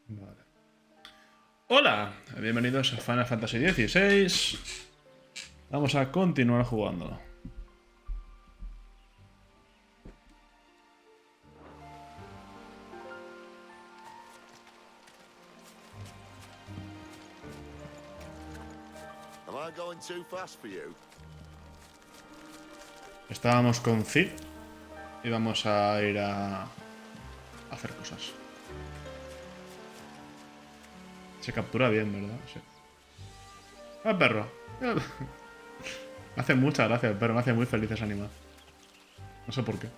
Vale. Hola, bienvenidos a Final Fantasy XVI. Vamos a continuar jugando. Estábamos con Cid y vamos a ir a hacer cosas. Se captura bien, ¿verdad? Sí. ¡Ah, perro! Me hace mucha gracia el perro, me hace muy feliz ese animal. No sé por qué.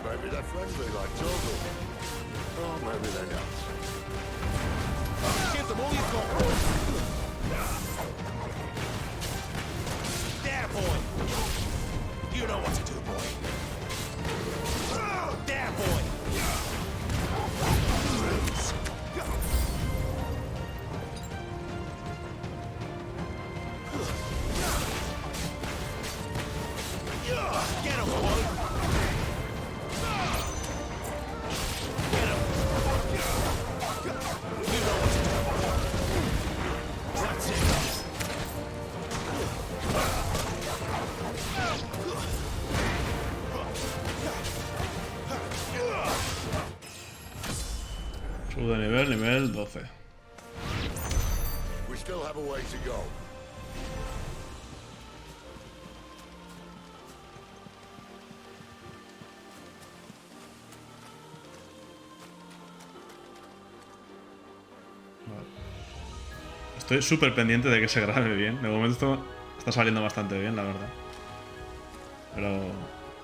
Maybe they're friendly like Togo. Or maybe they're not. Give them all you've got, boy. There, boy. You know what to do, boy. There, boy. Get him, boy. Subo de nivel 12. We still have a way to go. Estoy súper pendiente de que se grabe bien. De momento esto está saliendo bastante bien, la verdad. Pero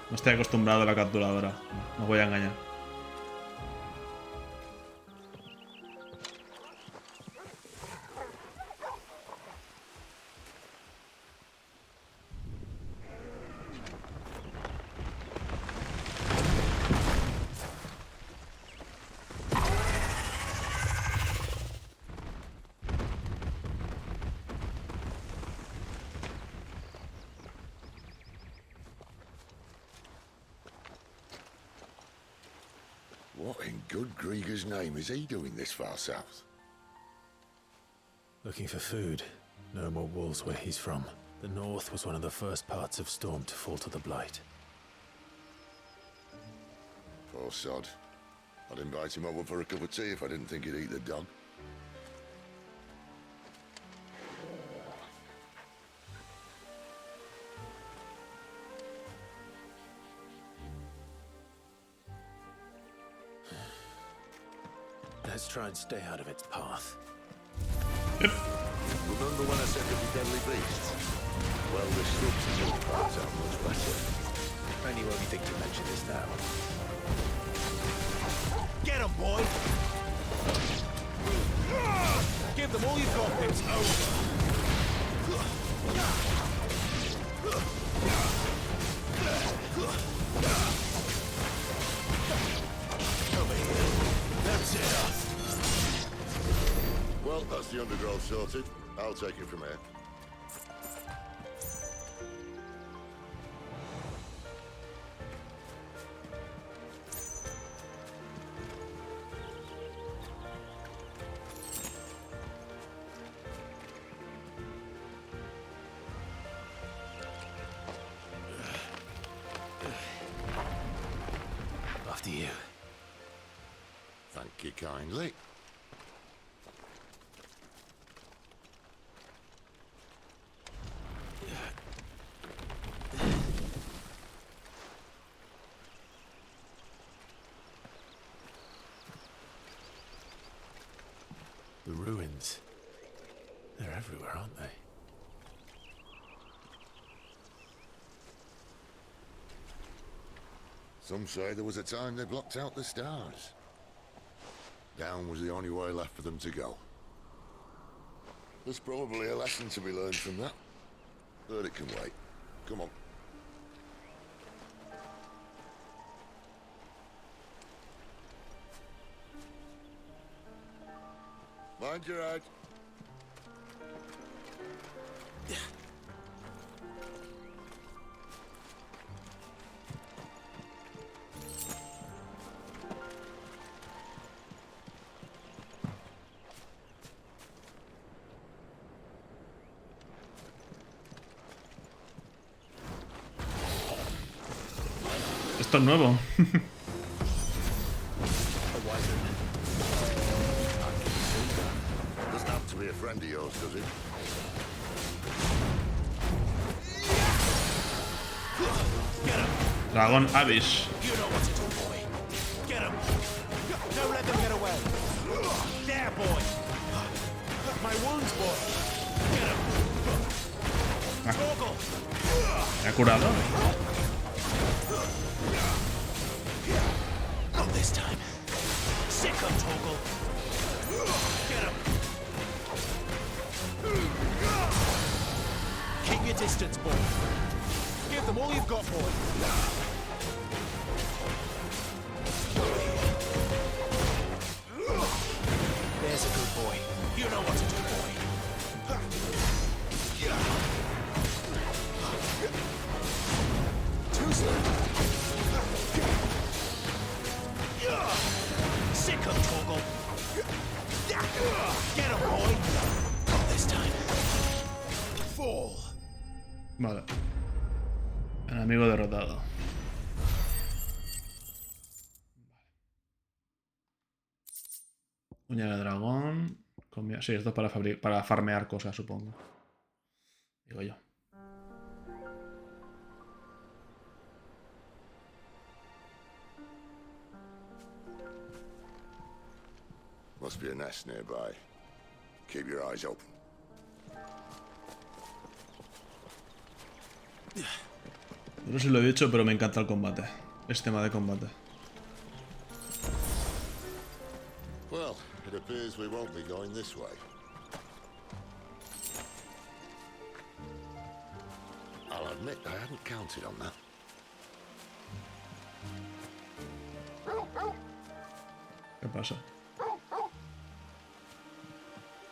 no estoy acostumbrado a la capturadora. No os voy a engañar. What in good Grieger's name is he doing this far south? Looking for food. No more wolves where he's from. The north was one of the first parts of Storm to fall to the Blight. Poor sod. I'd invite him over for a cup of tea if I didn't think he'd eat the dog. Let's try and stay out of its path. Remember when I said there'd be deadly beasts? Well, the shrubs and all parts are much better. Only won't you think to mention this now. Get him, boy! Give them all you've got, it's That's it. Well, that's the undergrowth sorted. I'll take it from here. After you. Thank you kindly. The ruins. They're everywhere, aren't they? Some say there was a time they blocked out the stars. Down was the only way left for them to go. There's probably a lesson to be learned from that. But it can wait. Come on. Mind your head. Esto es nuevo. Doesn't have to be a friend of yours, does it? Dragón Abyss. You know what to do, boy. Get him. Don't let them get away. There, boy. My wounds, boy. Get him. Torgal. ¿Me ha curado? Not this time. Sick of Torgal. Get him. Keep your distance, boy. Give them all you've got, boy. There's a good boy. You know what to do, boy. Too slow. Sick of Torgal. Get him, boy. Not this time. Fall. Vale. Enemigo derrotado. Uña de dragón. Sí, esto es para farmear cosas, supongo. Digo yo. Must be a nest nearby. Keep your eyes open. No sé si lo he dicho, pero me encanta el combate. Este tema de combate. Well, it appears we won't be going this way. I'll admit I hadn't counted on that. ¿Qué pasa?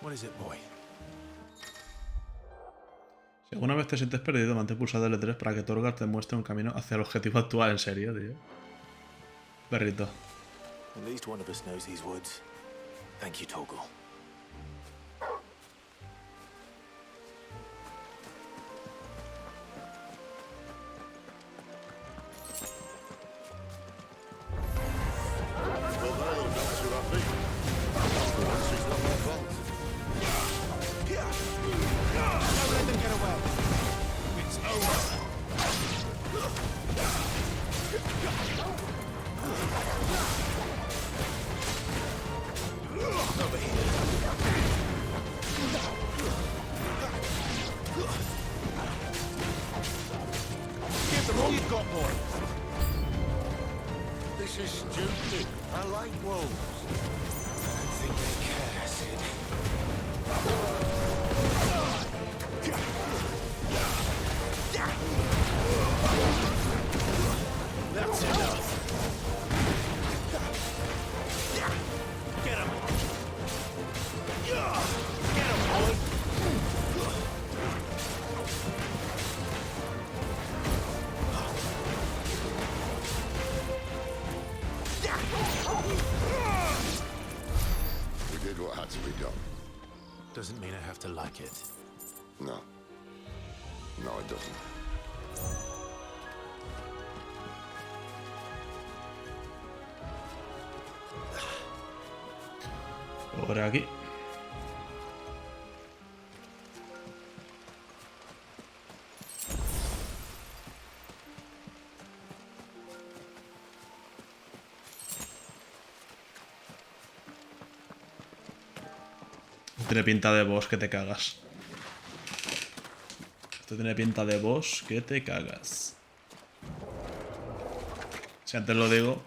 What is it, boy? Si alguna vez te sientes perdido, mantén pulsado L3 para que Torgal te muestre un camino hacia el objetivo actual. En serio, tío. Perrito. At least one of us knows these woods. Thank you, Torgal. Well, they'll not too happy. That's the one she's not my fault. Don't let them get away. It's over. Over here. Give them all you've got, boy. This is stupid. I like wolves. I think they care, Sid. That's enough. Get him. Get him, boy. We did what had to be done. Doesn't mean I have to like it. No. No, it doesn't. Por aquí. Tiene pinta de boss que te cagas. Esto tiene pinta de boss que te cagas. Si antes lo digo.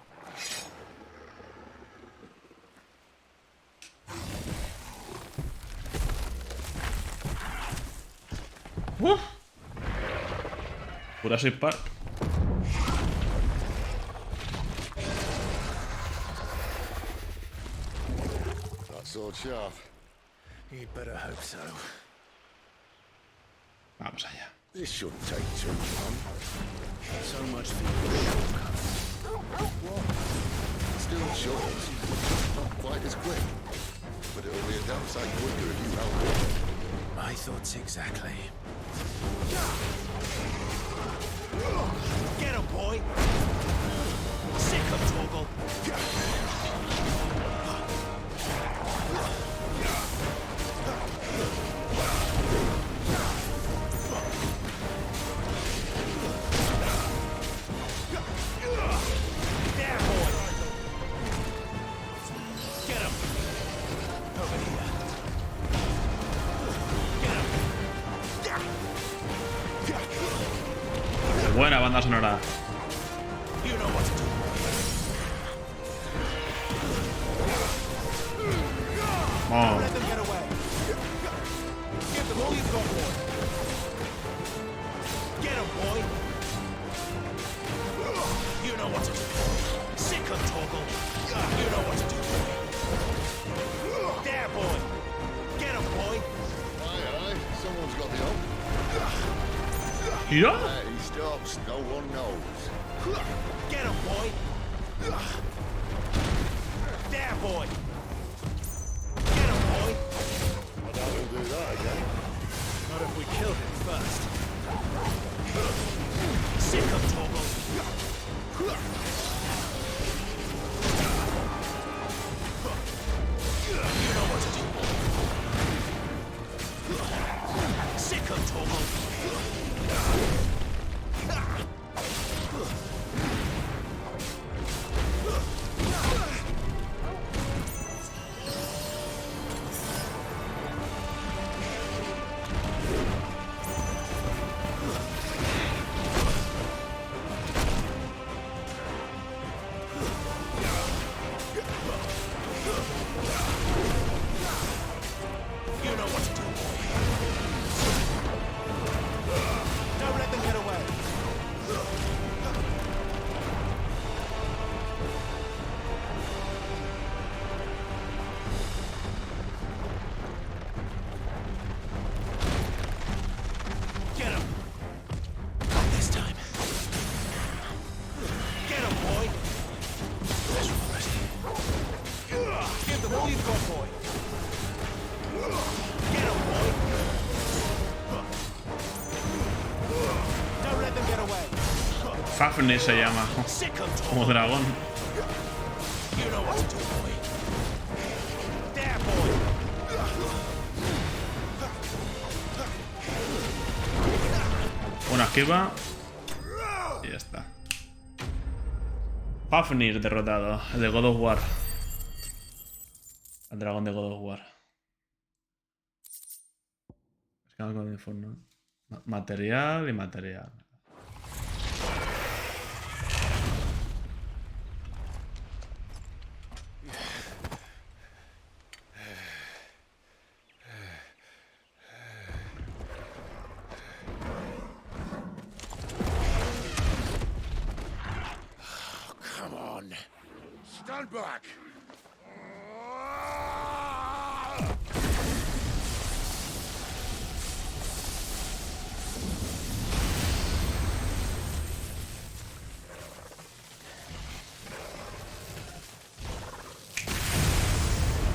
Jurassic Park. That sword sharp. You'd better hope so. Vamos allá. This shouldn't take too long. So much for your shortcuts. Still short. Not quite as quick. But it'll be a damn sight quicker if you help me. My thoughts exactly. Get him, boy. Sick of Torgal. There, boy. Get him. Over here. Get him. Qué buena banda sonora. You know what to do. Oh. Let them get away. Give them all you've got, boy. Get him, boy. You know what to do. Sick of Torgal. You know what to do, boy. There, boy. Get him, boy. Aye, someone's got the hope. ¿Tira? He stops, no one knows. Get him, boy. There, boy. Get him, boy. I doubt he'll do that again. Not if we kill him first. Sick of Torgal. You know what to do. Sick of Torgal. You know what to do. Don't let them get away. Get him. Not this time. Get him, boy. Let's rest. Give them all you've got, boy. Get him, boy. Don't let them get away. Fafnir se llama. Sick of Como talk. dragón. You know what to do, boy. There, boy. Una esquiva. Y ya está. Fafnir derrotado. El de God of War. El dragón de God of War. Es que algo de informe. Material y material. Come on. Stand back!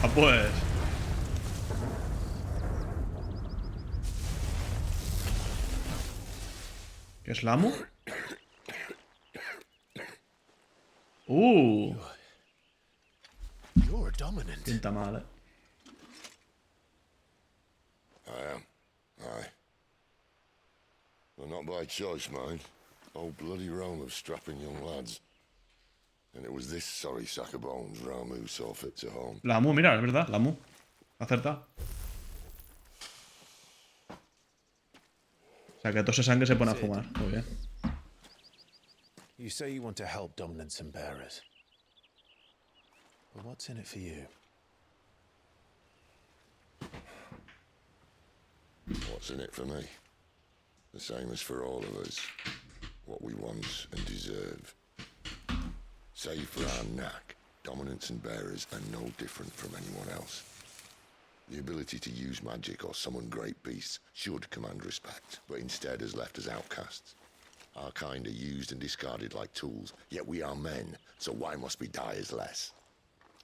Ah, pues. ¿Qué es Lamu? You're a dominant. Pinta mal, eh. I am. Aye. Well, not by choice, mind. Oh, bloody realm of strapping young lads. And it was this sorry sack of bones Ramu saw fit to home. Lamu, mira, es verdad, Lamu. Acerta. O sea, que todos ese sangre se pone a fumar. Muy bien. You say you want to help dominants and bearers. But what's in it for you? What's in it for me? The same as for all of us. What we want and deserve. Save for our knack, dominants and bearers are no different from anyone else. The ability to use magic or summon great beasts should command respect, but instead has left us outcasts. Our kind are used and discarded like tools, yet we are men, so why must we die as less?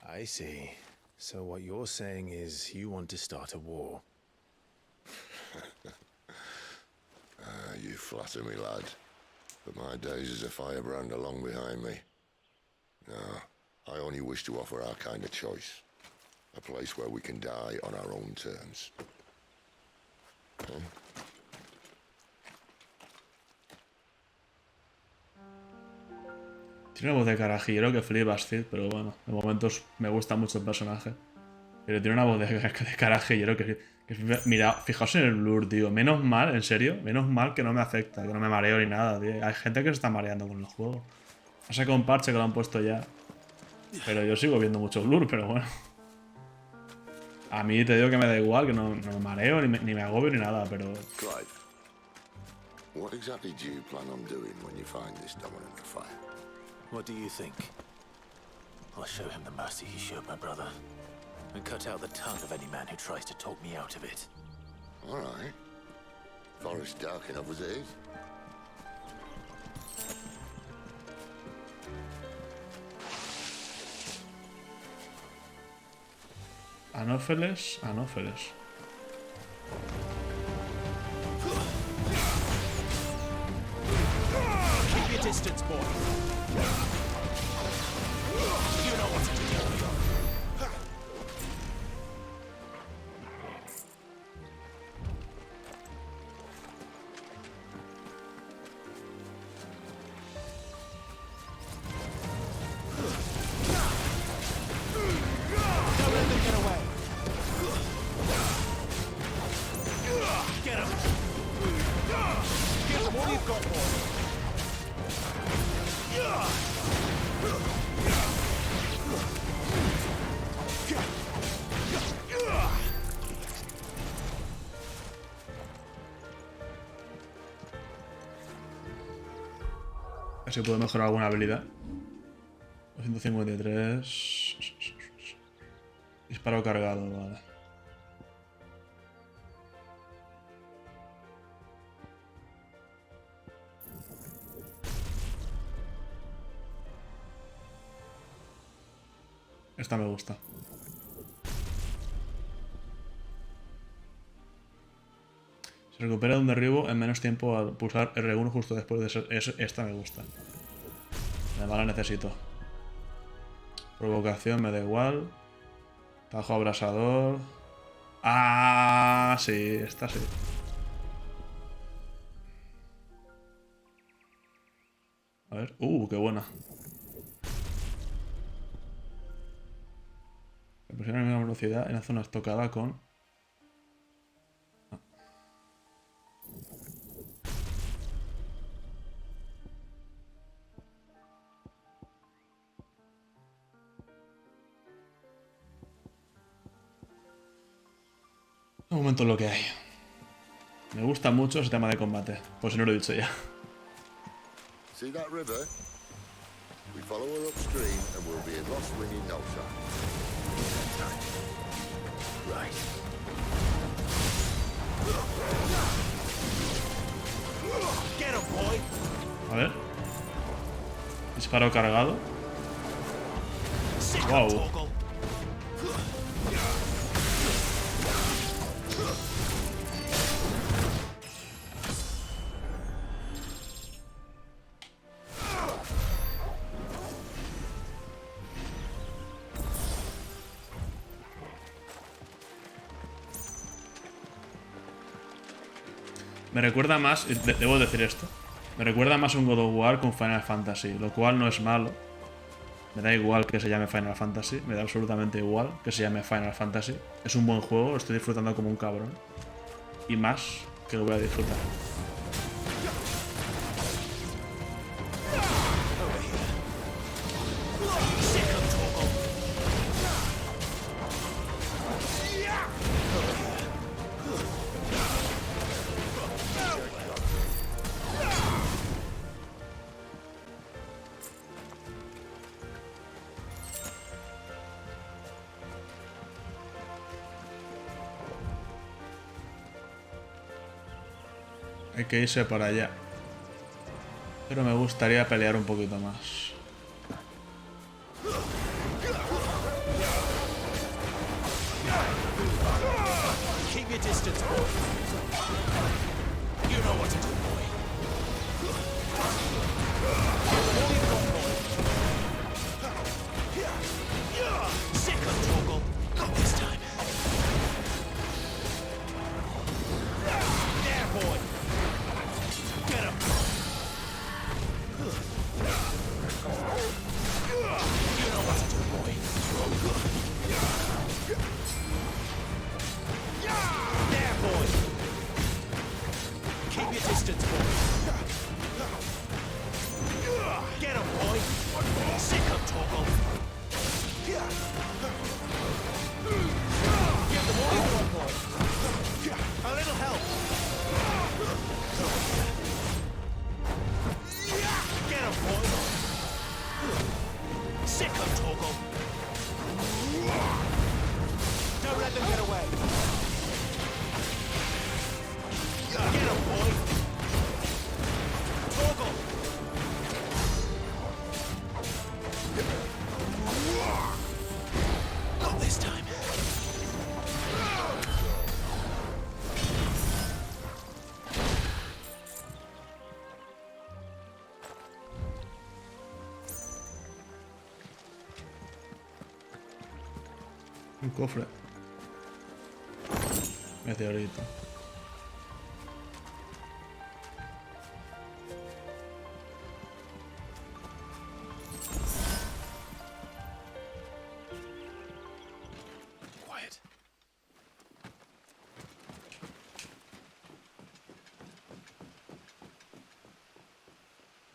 I see. So what you're saying is you want to start a war. You flatter me, lad. But my days as a firebrand are long behind me. No, I only wish to offer our kind of choice. A place where we can die on our own terms. Huh? Tiene una voz de carajillero que flipas, Cid, pero bueno, de momentos me gusta mucho el personaje. Pero tiene una voz de carajillero mira, fijaos en el blur, tío. Menos mal, en serio, menos mal que no me afecta, que no me mareo ni nada, tío. Hay gente que se está mareando con el juego. Ha sacado un parche que lo han puesto ya. Pero yo sigo viendo mucho blur, pero bueno. A mí te digo que me da igual, que no me mareo, ni me agobio ni nada, pero... Clive, what exactly do you plan on doing when you find this dominant fire? What do you think? I'll show him the mercy he showed my brother, and cut out the tongue of any man who tries to talk me out of it. All right. Forest dark enough as it is. Anófeles, Anófeles. Keep your distance, boy. You know what to do. Don't let them get away. Get him. Give them all you've got, boy. A ver si puedo mejorar alguna habilidad. 253. Disparo cargado, vale. Esta me gusta. Se recupera de un derribo en menos tiempo al pulsar R1 justo después de eso. Esta me gusta. Además la necesito. Provocación me da igual. Tajo abrasador. Ah, sí, esta sí. A ver. Qué buena. Presiona a la misma velocidad en la zona tocada con... Un momento lo que hay. Me gusta mucho ese tema de combate, por si no lo he dicho ya. See that river? We follow her upstream and we'll be in Lost Ring in no time. Right. Get him, boy. A ver. Disparo cargado. Sick Wow. Toggle. Me recuerda más, debo decir esto, me recuerda más a un God of War con Final Fantasy, lo cual no es malo. Me da igual que se llame Final Fantasy, me da absolutamente igual que se llame Final Fantasy. Es un buen juego, lo estoy disfrutando como un cabrón. Y más que lo voy a disfrutar. Hay que irse para allá. Pero me gustaría pelear un poquito más. Keep your distance, boy. You know what to do, boy. All you've got, boy. resistance, boy. Get him, boy. Sick him, Torgal. Give them all you've got, boy. A little help. Get him, boy. Sick him, Torgal. Don't let them get away. Get him, boy. Torgal. Not this time. Un cofre. Meteorito. Quiet.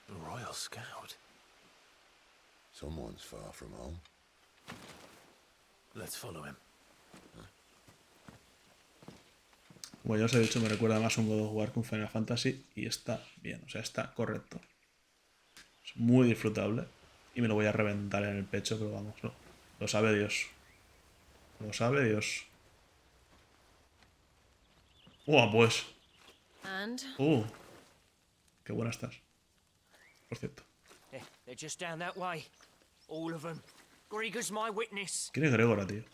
A Royal Scout. Someone's far from home. Let's follow him. Como ya os he dicho, me recuerda más un God of War que un Final Fantasy y está bien, o sea, está correcto. Es muy disfrutable y me lo voy a reventar en el pecho, pero vamos, no. Lo sabe Dios. Lo sabe Dios. Pues. And Qué buena estás. Por cierto. They're just down that way. All of them. Grieger's my witness. ¿Quién es Gregora, tío?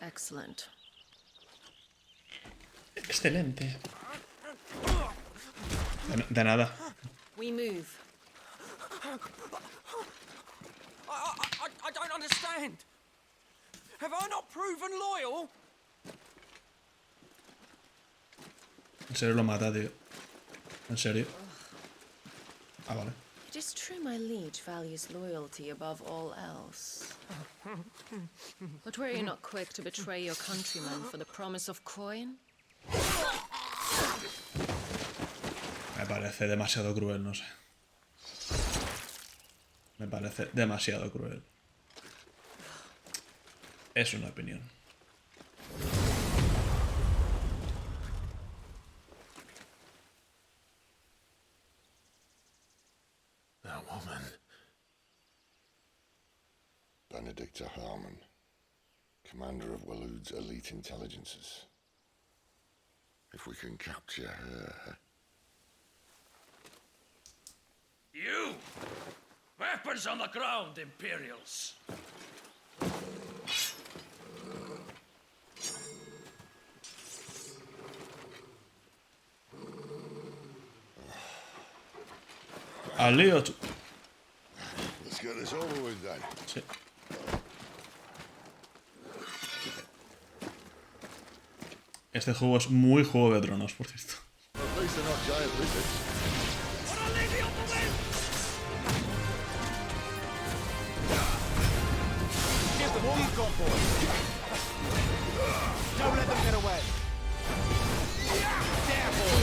excellent. Excelente. De nada. We move. I don't understand. Have I not proven loyal? En serio lo mata, tío. En serio. Ah, vale. It is true my liege values loyalty above all else. But were you not quick to betray your countrymen for the promise of coin? Me parece demasiado cruel, no sé. Me parece demasiado cruel. Es una opinión. That woman. Benedikta Harman, commander of Waloed's elite intelligences. If we can capture her... You! Weapons on the ground, Imperials! Al lío. Let's get this over with then. Sí. Este juego es muy Juego de Tronos, por cierto. At least they're not giant lizards. Give them all you've got, boy. Don't let them get away. There, boy.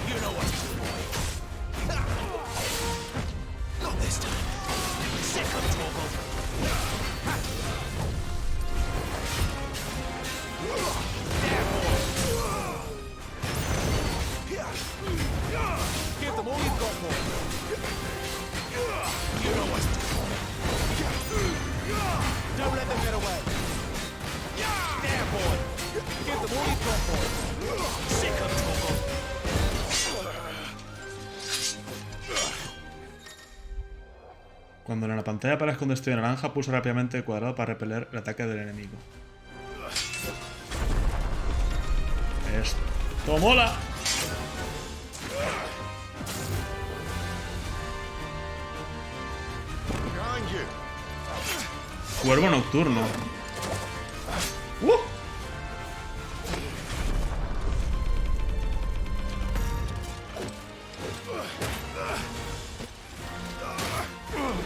You know what to do, boy. Not this time. Sick of Torgal. There, boy. Give them all you've got, boy. You know what to do. Don't let them get away. There, boy. Give them all you've got, boy. Sick of Torgal. Cuando en la pantalla aparezca un destello naranja, pulsa rápidamente el cuadrado para repeler el ataque del enemigo. ¡Esto mola! Behind you. Cuervo nocturno.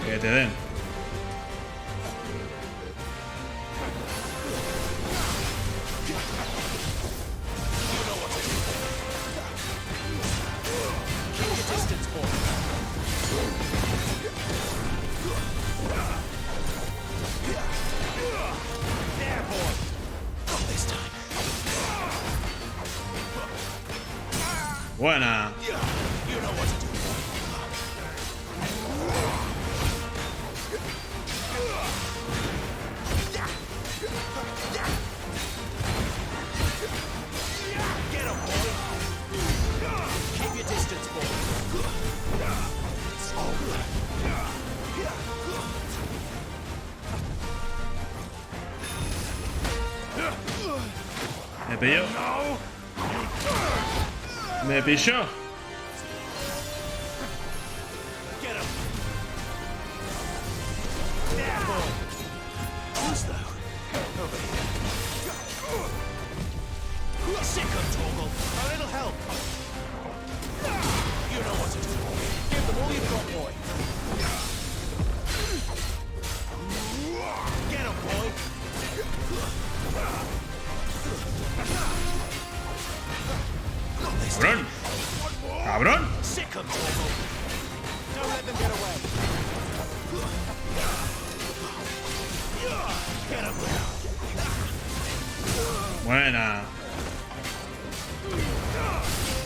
Que te den. Buena. You know what to do. Get him, boy. Keep your distance, boy. It's over. Me pilló. Me pilló. Get him. There, boy. Who's though? Over here. Sick of Torgal. A little help. You know what to do. Give them all you've got, boy. Get him, boy. Cabrón. Cabrón. Sick of Torgal. Don't let them get away. Get him. Buena.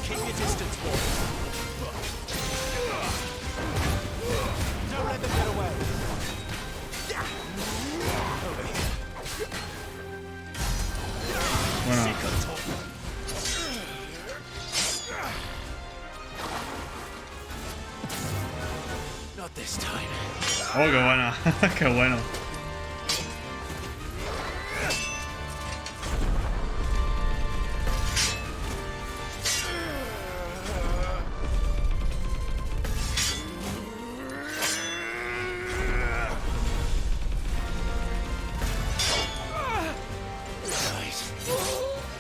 Keep your distance, boy. Don't let them get away. Over here. Bueno. Sick of Torgal. Not this time. Oh, qué buena. Qué bueno.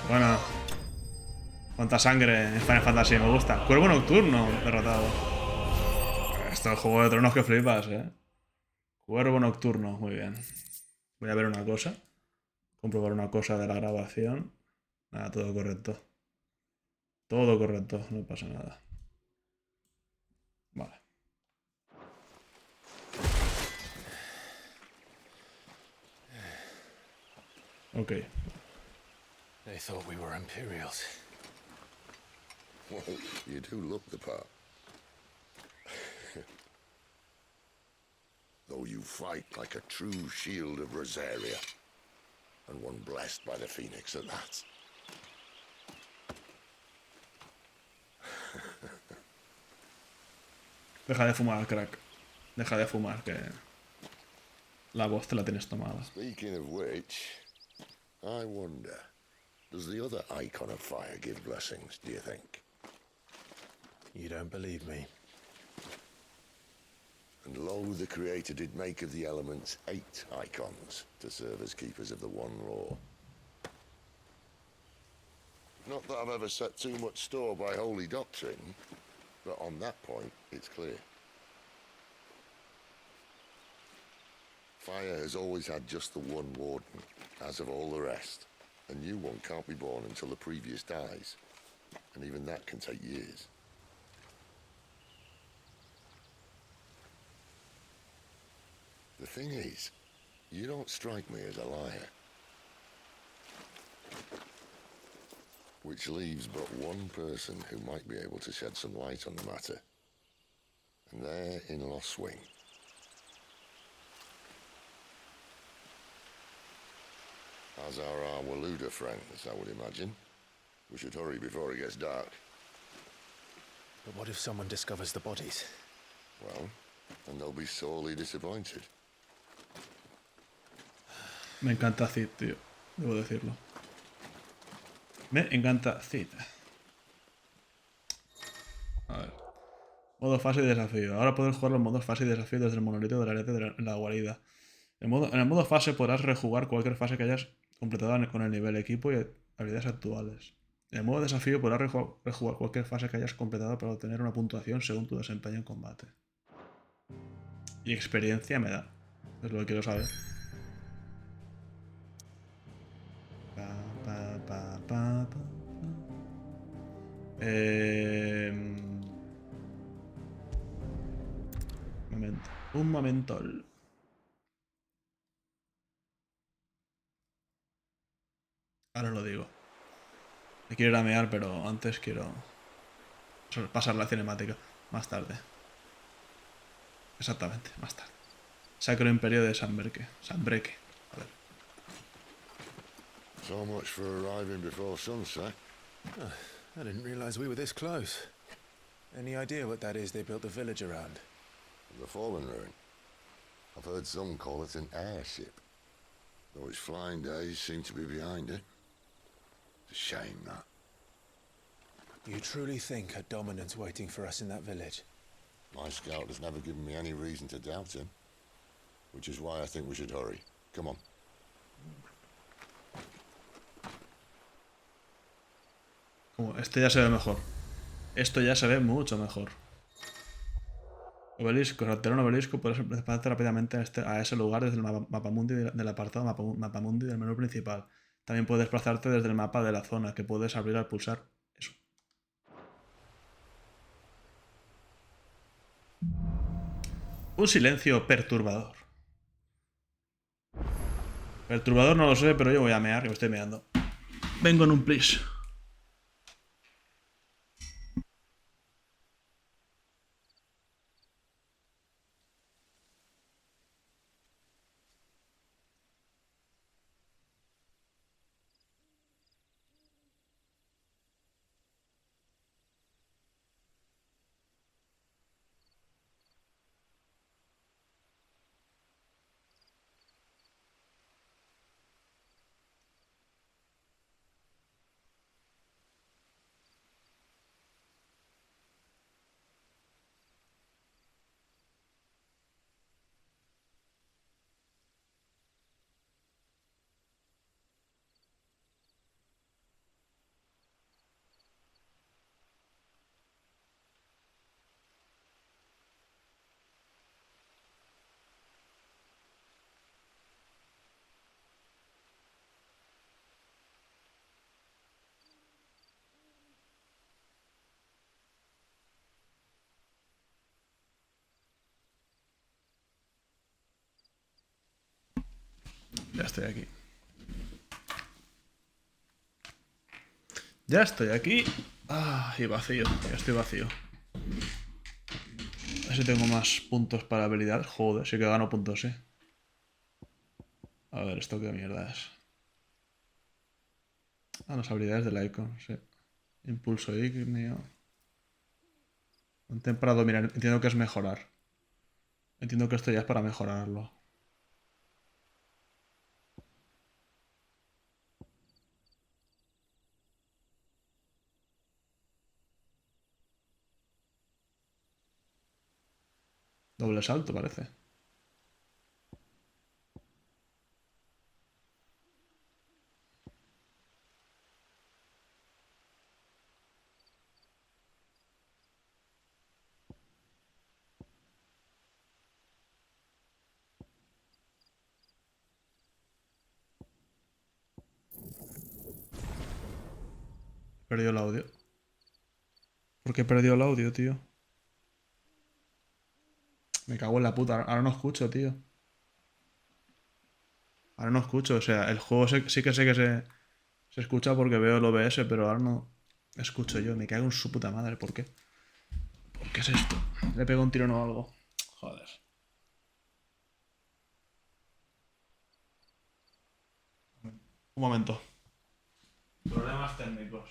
Bueno. Cuánta sangre en Final Fantasy, me gusta. Cuervo nocturno, derrotado. Esto es Juego de Tronos que flipas, Cuervo nocturno, muy bien. Voy a ver una cosa. Comprobar una cosa de la grabación. Nada, todo correcto. Todo correcto, no pasa nada. Vale. Ok. They thought we were Imperials. Well, you do look the part. Though you fight like a true shield of Rosaria, and one blessed by the Phoenix at that. Deja de fumar, crack. Deja de fumar, que la voz te la tienes tomada. Speaking of which, I wonder, does the other icon of fire give blessings, do you think? You don't believe me? And lo, the Creator did make of the elements 8 icons to serve as keepers of the one law. Not that I've ever set too much store by holy doctrine, but on that point, it's clear. Fire has always had just the one warden, as of all the rest. A new one can't be born until the previous dies, and even that can take years. The thing is, you don't strike me as a liar. Which leaves but one person who might be able to shed some light on the matter. And they're in Lost Swing. As are our Waluda friends, I would imagine. We should hurry before it gets dark. But what if someone discovers the bodies? Well, and they'll be sorely disappointed. Me encanta Cid, tío. Debo decirlo. Me encanta Cid. A ver. Modo fase y desafío. Ahora podrás jugar los modos fase y desafío desde el monolito del arete de la guarida. En el modo fase podrás rejugar cualquier fase que hayas completado con el nivel, equipo y habilidades actuales. En el modo desafío podrás rejugar cualquier fase que hayas completado para obtener una puntuación según tu desempeño en combate. Y experiencia me da. Es lo que quiero saber. Momento. Un momento. Ahora lo digo. Me quiero ir a mear, pero antes quiero Pasar la cinemática. Más tarde. Exactamente, más tarde. Sacro Imperio de Sanbreque. Sanbreque. A ver. So much for arriving before sunset. I didn't realize we were this close. Any idea what that is they built the village around? The fallen ruin. I've heard some call it an airship. Though its flying days seem to be behind it. It's a shame, that. You truly think a dominant's waiting for us in that village? My scout has never given me any reason to doubt him. Which is why I think we should hurry. Come on. Este ya se ve mejor. Esto ya se ve mucho mejor. Obelisco. Alterar un obelisco puedes desplazarte rápidamente a ese lugar desde el mapamundi del apartado mapamundi del menú principal. También puedes desplazarte desde el mapa de la zona, que puedes abrir al pulsar eso. Un silencio perturbador. Perturbador no lo sé, pero yo voy a mear, que me estoy meando. Vengo en un plis. Ya estoy aquí. Ya estoy aquí. Ah, y vacío. Ya estoy vacío. A ver si tengo más puntos para habilidad. Joder, sí que gano puntos, sí. A ver, ¿esto qué mierda es? Ah, las habilidades del icon, sí. Impulso ígneo. Un temprado, mira, entiendo que es mejorar. Entiendo que esto ya es para mejorarlo. Doble salto, parece. Perdió el audio. ¿Por qué perdió el audio, tío? Me cago en la puta. Ahora no escucho, tío. Ahora no escucho. O sea, el juego sí que sé que se escucha porque veo el OBS, pero ahora no escucho yo. Me cago en su puta madre. ¿Por qué? ¿Por qué es esto? Le pego un tirón o algo. Joder. Un momento. Problemas técnicos.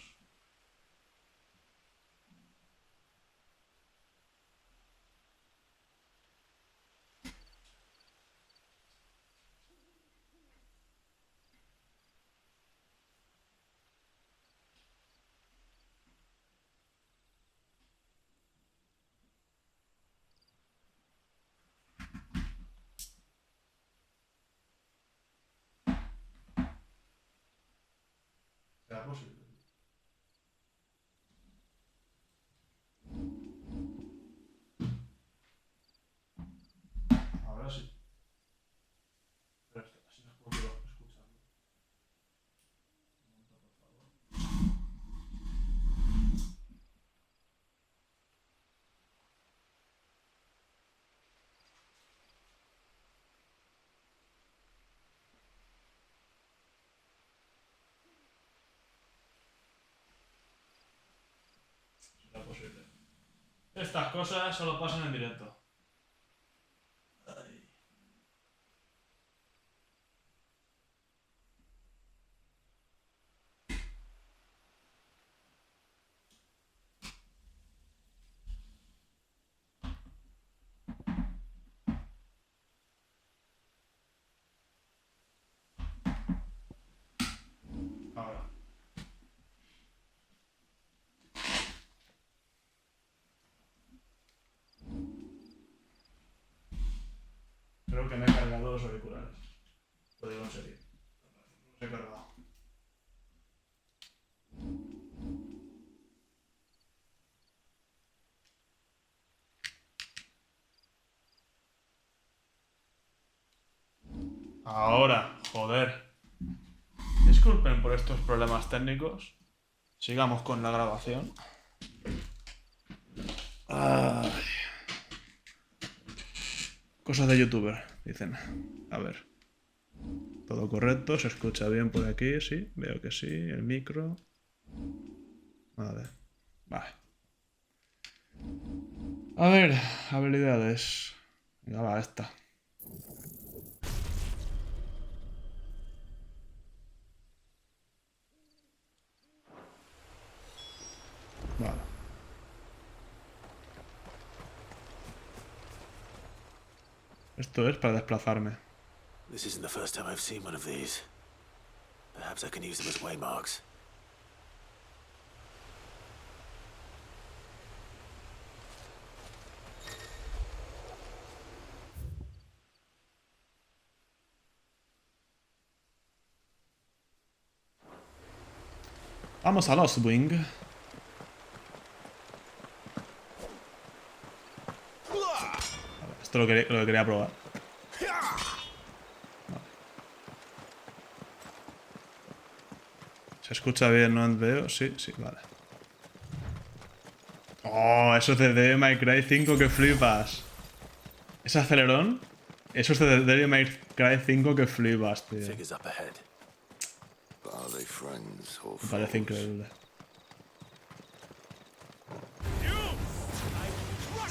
¿Será posible? Ahora sí. Pero así no puedo escucharlo. Un momento, por favor. Estas cosas solo pasan en directo. Ahora. Creo que me he cargado los auriculares. Lo digo en serio. Los he cargado. Ahora, joder. Disculpen por estos problemas técnicos. Sigamos con la grabación. Ay. Cosas de youtuber, dicen. A ver. Todo correcto, se escucha bien por aquí, sí. Veo que sí, el micro. Vale. Vale. A ver, habilidades. Venga, va, esta. Vale. Esto es para desplazarme. This isn't the first time I've seen one of these. Perhaps I can use them as waymarks. Vamos a los Wing. Esto es lo que quería probar. Vale. ¿Se escucha bien? ¿No veo? Sí, sí, vale. Oh, eso es de Devil May Cry 5 que flipas. ¿Ese acelerón? Eso es de Devil May Cry 5 que flipas, tío. Figures up ahead. But are they friends or Me parece foes? increíble.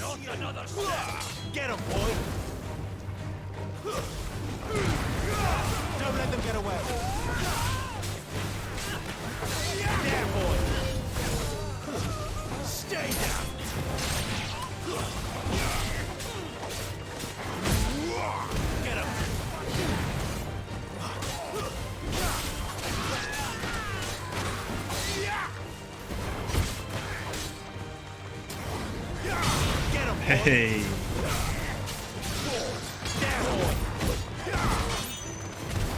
Not another step. Get him, boy. Don't let them get away. There, boy. Stay down. Get him. Get him, boy. Hey. There, boy.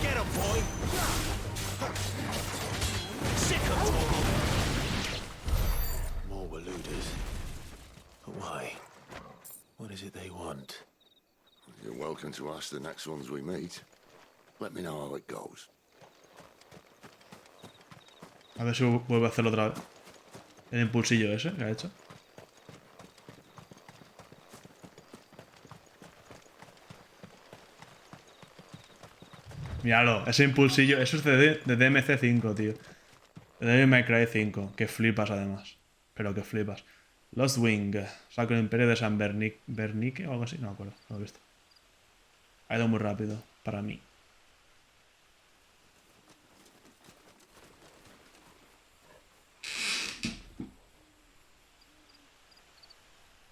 Get him, boy. Sick of them. More were looters. But why? What is it they want? You're welcome to ask the next ones we meet. Let me know how it goes. A ver si vuelve a hacerlo otra vez. El impulsillo ese que ha hecho. Míralo, ese impulsillo. Eso es de DMC5, tío. De Devil May Cry 5. Que flipas además. Pero que flipas. Lost Wing. Saco el Imperio de San Bernique o algo así. No me acuerdo. No lo he visto. Ha ido muy rápido. Para mí.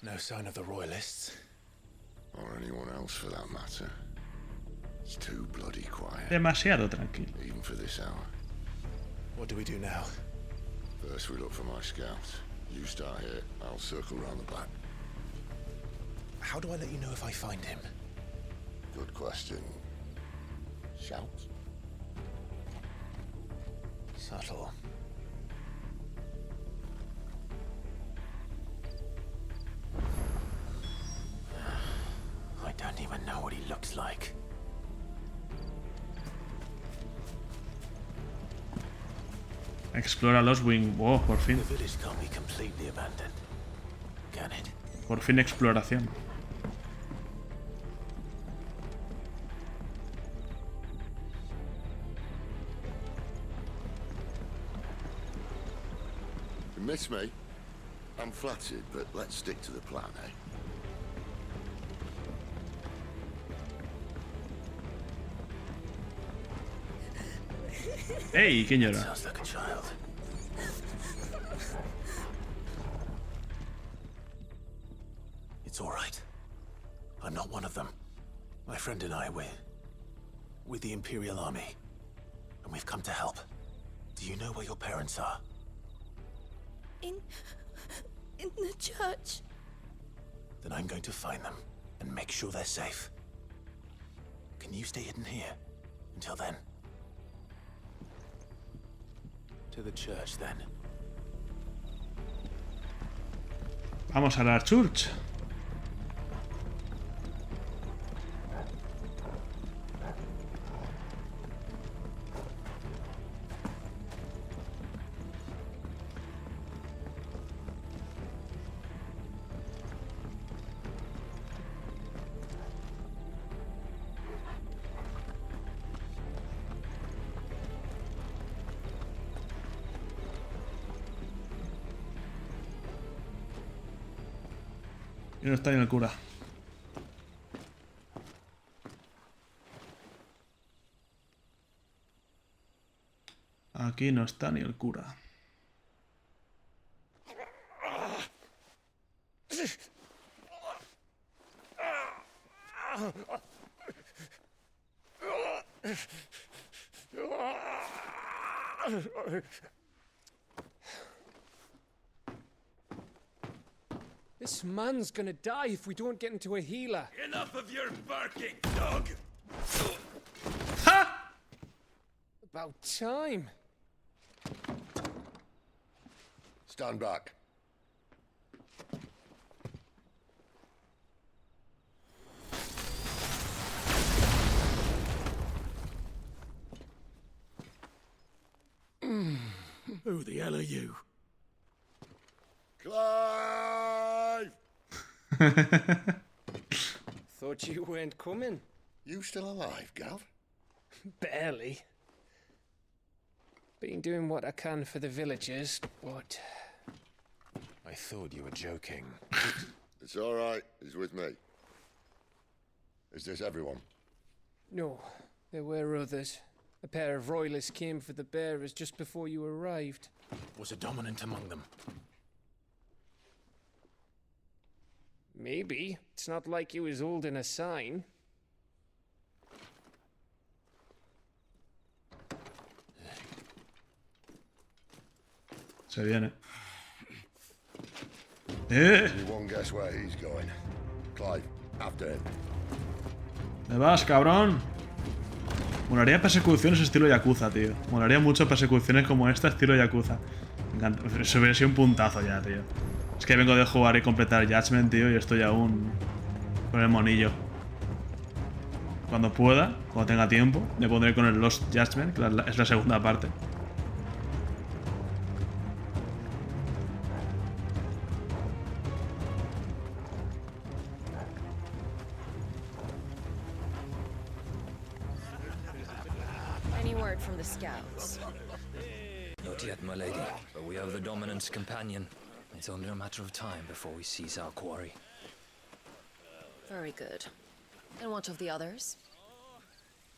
No sign of the royalists. Or anyone else for that matter. It's too bloody quiet, Demasiado tranquilo. even for this hour. What do we do now? First we look for my scouts. You start here, I'll circle round the back. How do I let you know if I find him? Good question. Shout? Subtle. I don't even know what he looks like. Explora Lost Wing. Oh, por fin. The village can't be completely abandoned, can it? Por fin exploración. You miss me? I'm flattered, but let's stick to the plan, eh? Hey, ¿quién llora? Sounds like a child. It's all right. I'm not one of them. My friend and I, we're with the Imperial Army, and we've come to help. Do you know where your parents are? In the church. Then I'm going to find them and make sure they're safe. Can you stay hidden here until then? To the church, then. Vamos a la church. Y no está ni el cura. Aquí no está ni el cura. This man's gonna die if we don't get into a healer. Enough of your barking, dog! ¡Ja! About time. Stand back. Who the hell are you? Clive! Thought you weren't coming. You still alive, Gav? Barely. Been doing what I can for the villagers, but I thought you were joking. It's all right. He's with me. Is this everyone? no, there were others. A pair of royalists came for the bearers just before you arrived. Was a dominant among them? Maybe. It's not like he was holding a sign. Se viene. You won't guess where he's going. Clive, after him. ¿Me vas, cabrón? Molaría persecuciones estilo Yakuza, tío. Molaría mucho persecuciones como esta, estilo Yakuza. Me encanta. Eso hubiera sido un puntazo ya, tío. Es que vengo de jugar y completar Judgment, tío, y estoy aún con el monillo. Cuando pueda, cuando tenga tiempo, me pondré con el Lost Judgment, que es la segunda parte. Any word from the scouts? Not yet, my lady, but we have the Dominant's companion. It's only a matter of time before we seize our quarry. Very good. And what of the others?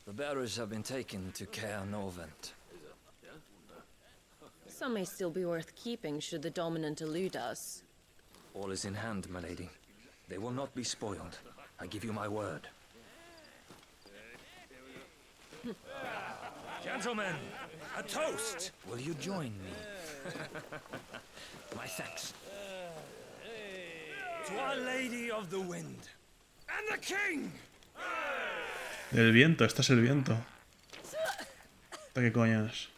The bearers have been taken to Caer Novent. Some may still be worth keeping should the dominant elude us. All is in hand, my lady. They will not be spoiled. I give you my word. Gentlemen, a toast! Will you join me? My thanks. To Our Lady of the Wind and the King! El viento, este es el viento. ¿Esto qué coño es?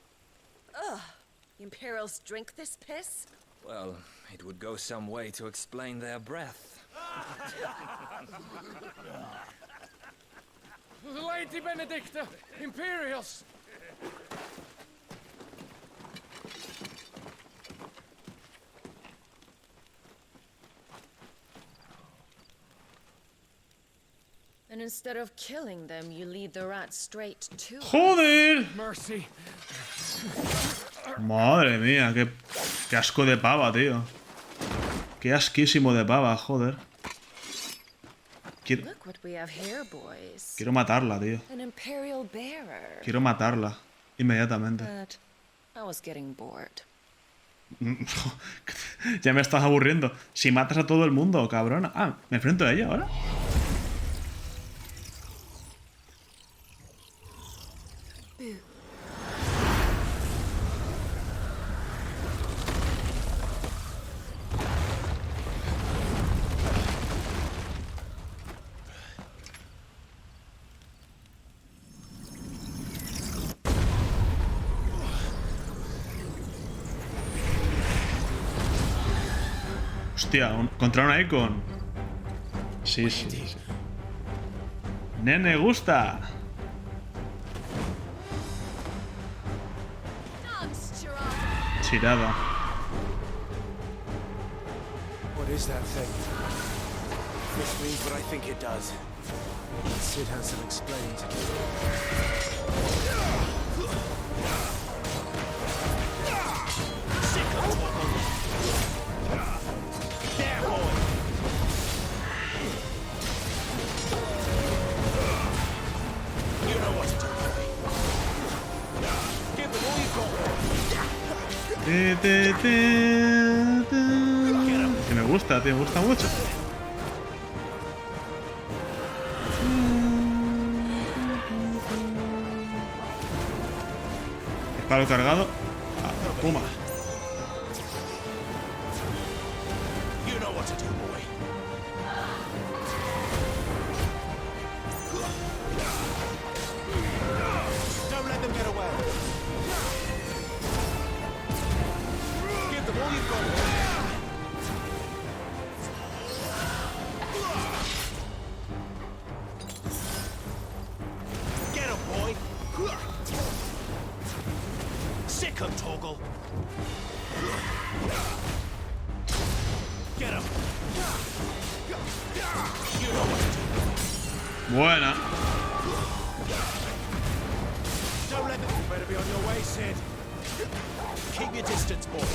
The Imperials drink this piss? Well, it would go some way to explain their breath. Lady Benedikta! Imperials! And instead of killing them, you lead the rats straight to us. ¡Joder! Mercy. Madre mía, qué asco de pava, tío. Qué asquísimo de pava, joder. Look what we have here, boys. Quiero matarla, tío. An imperial bearer. Quiero matarla. Inmediatamente. But I was getting bored. Ya me estás aburriendo. Si matas a todo el mundo, cabrona. Ah, ¿me enfrento a ella ahora? Hostia, contra una Icon. Sí, sí, sí. Nene, gusta. Chirada. What is that thing? This means what I think it does. Sid hasn't explained. Que me gusta, tío, me gusta mucho. Disparo cargado. Ah, puma. Buena. Don't let them. You better be on your way, Sid. Keep your distance, boy.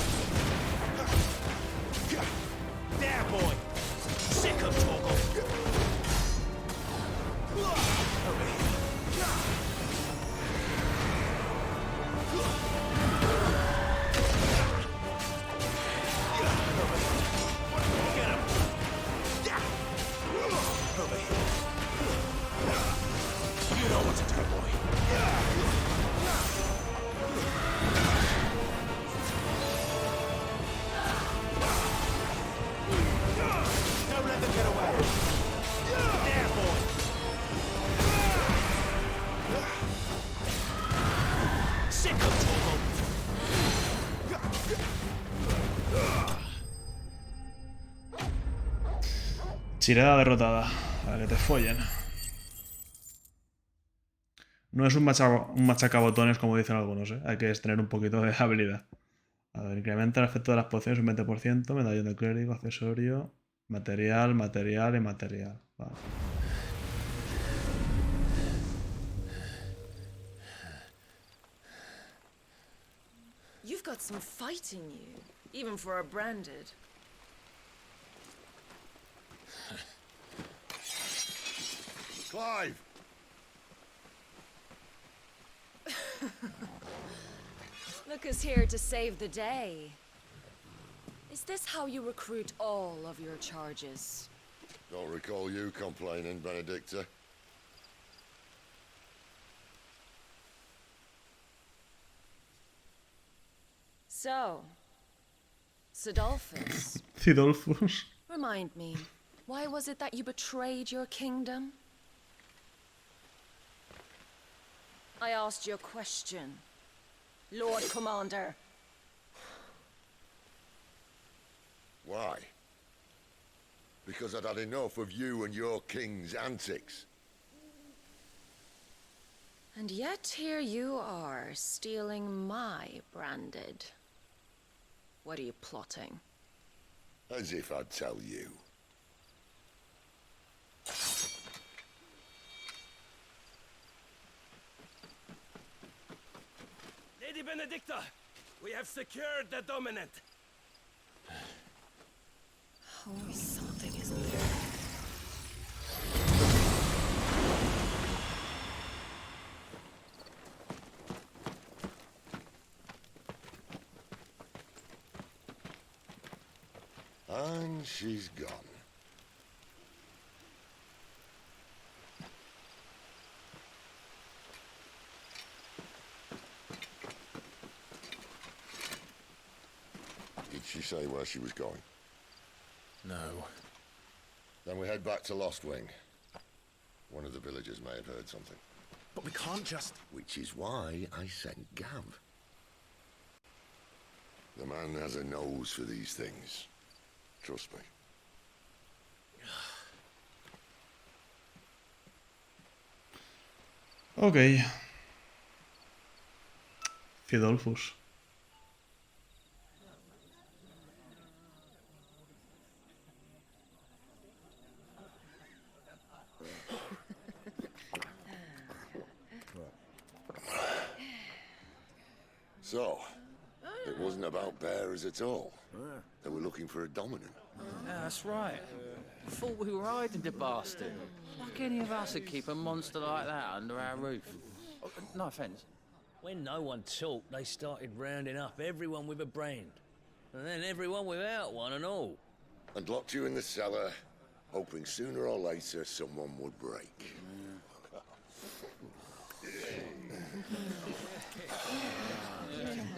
There, boy. Sick of Torgal. Over here. Get him. Over here. You know what to do, boy. Don't let them get away. There, boy. Sick of Torgal. Chirada derrotada. A que te follen. No es un machacabotones como dicen algunos, ¿eh? Hay que tener un poquito de habilidad. A ver, incrementa el efecto de las pociones un 20%, medallón de clérigo, accesorio, material, material y material. Vale. You've got some fight in you, even for a branded. Clive! Look who's here to save the day. Is this how you recruit all of your charges? Don't recall you complaining, Benedikta. So, Sidolphus, Cidolfus. remind me, why was it that you betrayed your kingdom? I asked you a question, Lord Commander. Why? Because I'd had enough of you and your king's antics. And yet here you are, stealing my branded. What are you plotting? As if I'd tell you. Lady Benedikta, we have secured the dominant. Always something, isn't there? And she's gone. Did she say where she was going? No. Then we head back to Lost Wing. One of the villagers may have heard something. But we can't just... Which is why I sent Gav. The man has a nose for these things. Trust me. Ok. Fidolfus. So, it wasn't about bearers at all. They were looking for a dominant. Yeah, that's right. Thought we were hiding the bastard. Like any of us would keep a monster like that under our roof. Oh, no offence. When no one talked, they started rounding up everyone with a brand. And then everyone without one and all. And locked you in the cellar, hoping sooner or later someone would break.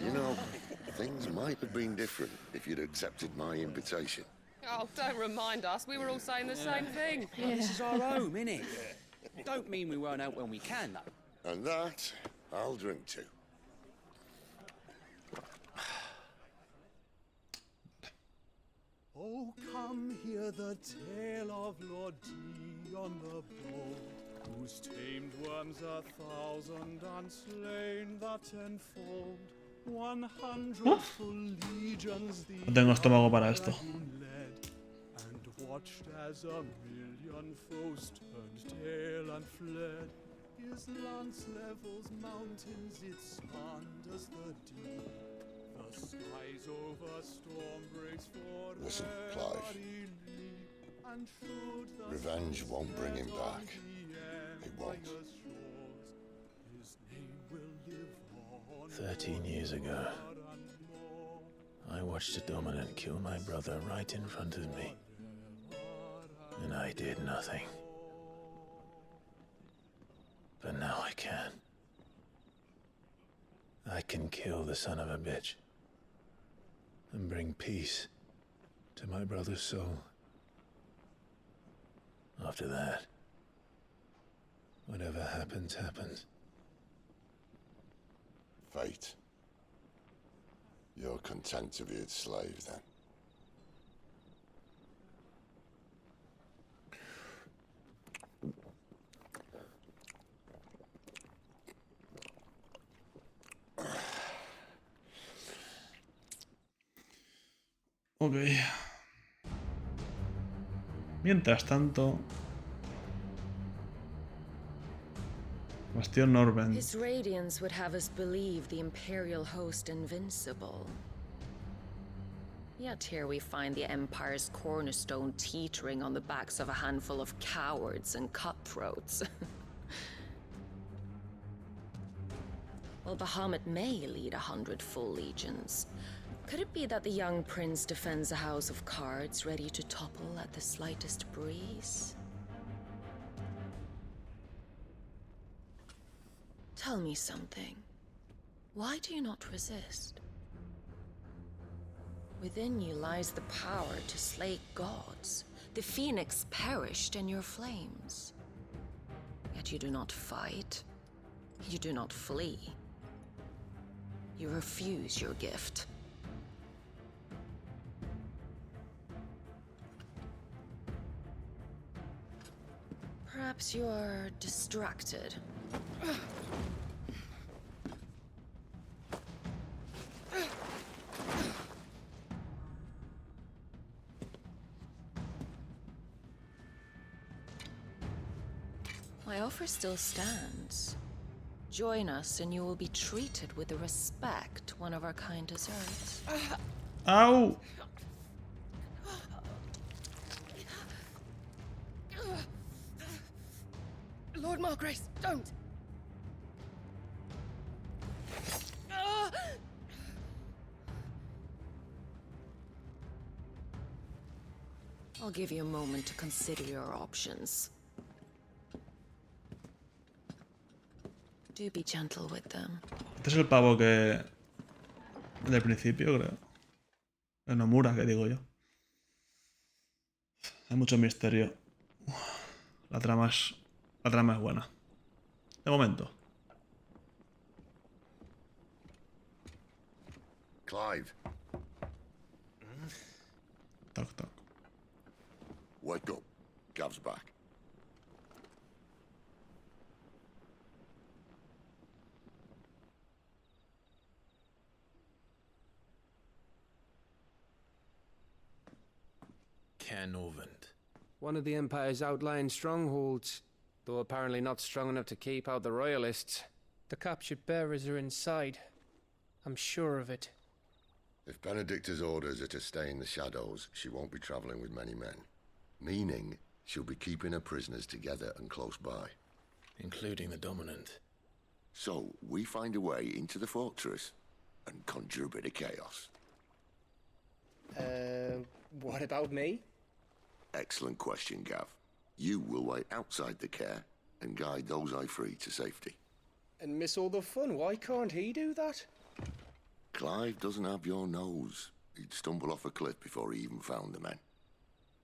You know, things might have been different if you'd accepted my invitation. Oh, don't remind us. We were all saying the same thing. This is our home, innit? Don't mean we won't out when we can, though. And that, I'll drink to. Oh, come hear the tale of Lord Dion the Bold, who's tamed worms 1,000 and slain the 10-fold. 100 full legions the No tengo estómago para esto. led, and watched as 1,000,000 foes turned tail and fled. His lance levels mountains, it sanders the deep. The skies over storm breaks for Listen, Clive. and should the Revenge won't bring him back. It won't. his name will live on 13 years ago, I watched a dominant kill my brother right in front of me. And I did nothing. But now I can. I can kill the son of a bitch. And bring peace to my brother's soul. After that, whatever happens, happens. Fate. You're content to be its slave, then? Ok. Mientras tanto... Bastión Norben. His radiance would have us believe the Imperial host invincible. Yet here we find the Empire's cornerstone teetering on the backs of a handful of cowards and cutthroats. Well, Bahamut may lead 100 full legions. Could it be that the young prince defends a house of cards ready to topple at the slightest breeze? Tell me something. Why do you not resist? Within you lies the power to slay gods. The phoenix perished in your flames. Yet you do not fight. You do not flee. You refuse your gift. Perhaps you are distracted. My offer still stands. Join us and you will be treated with the respect one of our kind deserves. Ow! Lord Margrace, don't! I'll give you a moment to consider your options. Do be gentle with them. Este es el pavo que... del principio, creo. El Nomura, que digo yo. Hay mucho misterio. La trama es buena. De momento. Clive. Toc, toc. Wake up. Gav's back. Canovant. One of the Empire's outlying strongholds, though apparently not strong enough to keep out the Royalists. The captured bearers are inside. I'm sure of it. If Benedikta's orders are to stay in the shadows, she won't be traveling with many men. Meaning, she'll be keeping her prisoners together and close by. Including the Dominant. So, we find a way into the fortress and conjure a bit of chaos. What about me? Excellent question, Gav. You will wait outside the care and guide those I free to safety. And miss all the fun. Why can't he do that? Clive doesn't have your nose. He'd stumble off a cliff before he even found the men.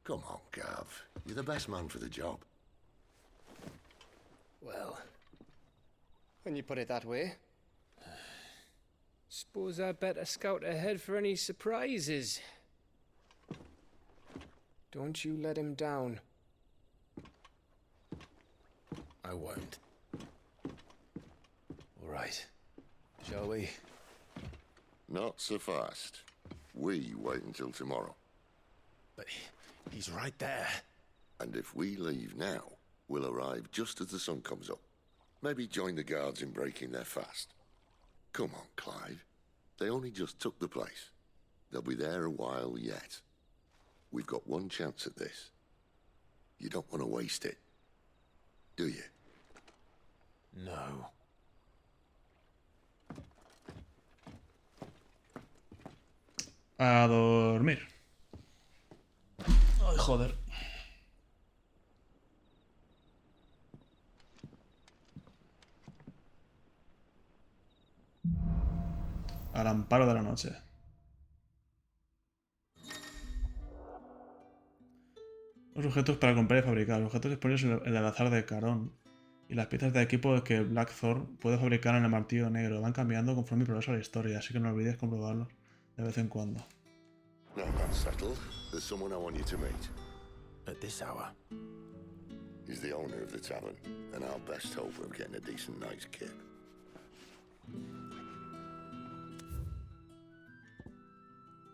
Come on, Gav. You're the best man for the job. Well, when you put it that way. Suppose I'd better scout ahead for any surprises. Don't you let him down. I won't. All right. Shall we? Not so fast. We wait until tomorrow. But he's right there. And if we leave now, we'll arrive just as the sun comes up. Maybe join the guards in breaking their fast. Come on, Clive. They only just took the place. They'll be there a while yet. We've got one chance at this. You don't want to waste it, do you? No. A dormir. Ay, joder. Al amparo de la noche. Los objetos para comprar y fabricar. Los objetos disponibles en el bazar de Carón. Y las piezas de equipo que Blackthorn puede fabricar en el martillo negro. Van cambiando conforme progresa la historia, así que no olvides comprobarlos de vez en cuando. Now that's settled. There's someone I want you to meet. At this hour? He's the owner of the tavern, and our best hope of getting a decent night's kip.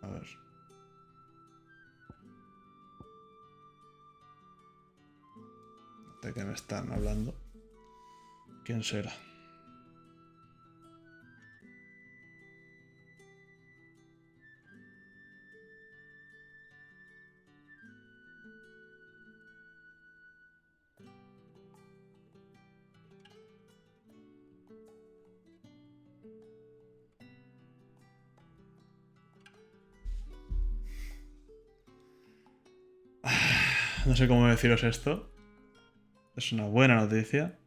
A ver. ¿De qué me están hablando? ¿Quién será? No sé cómo deciros esto. Es una buena noticia.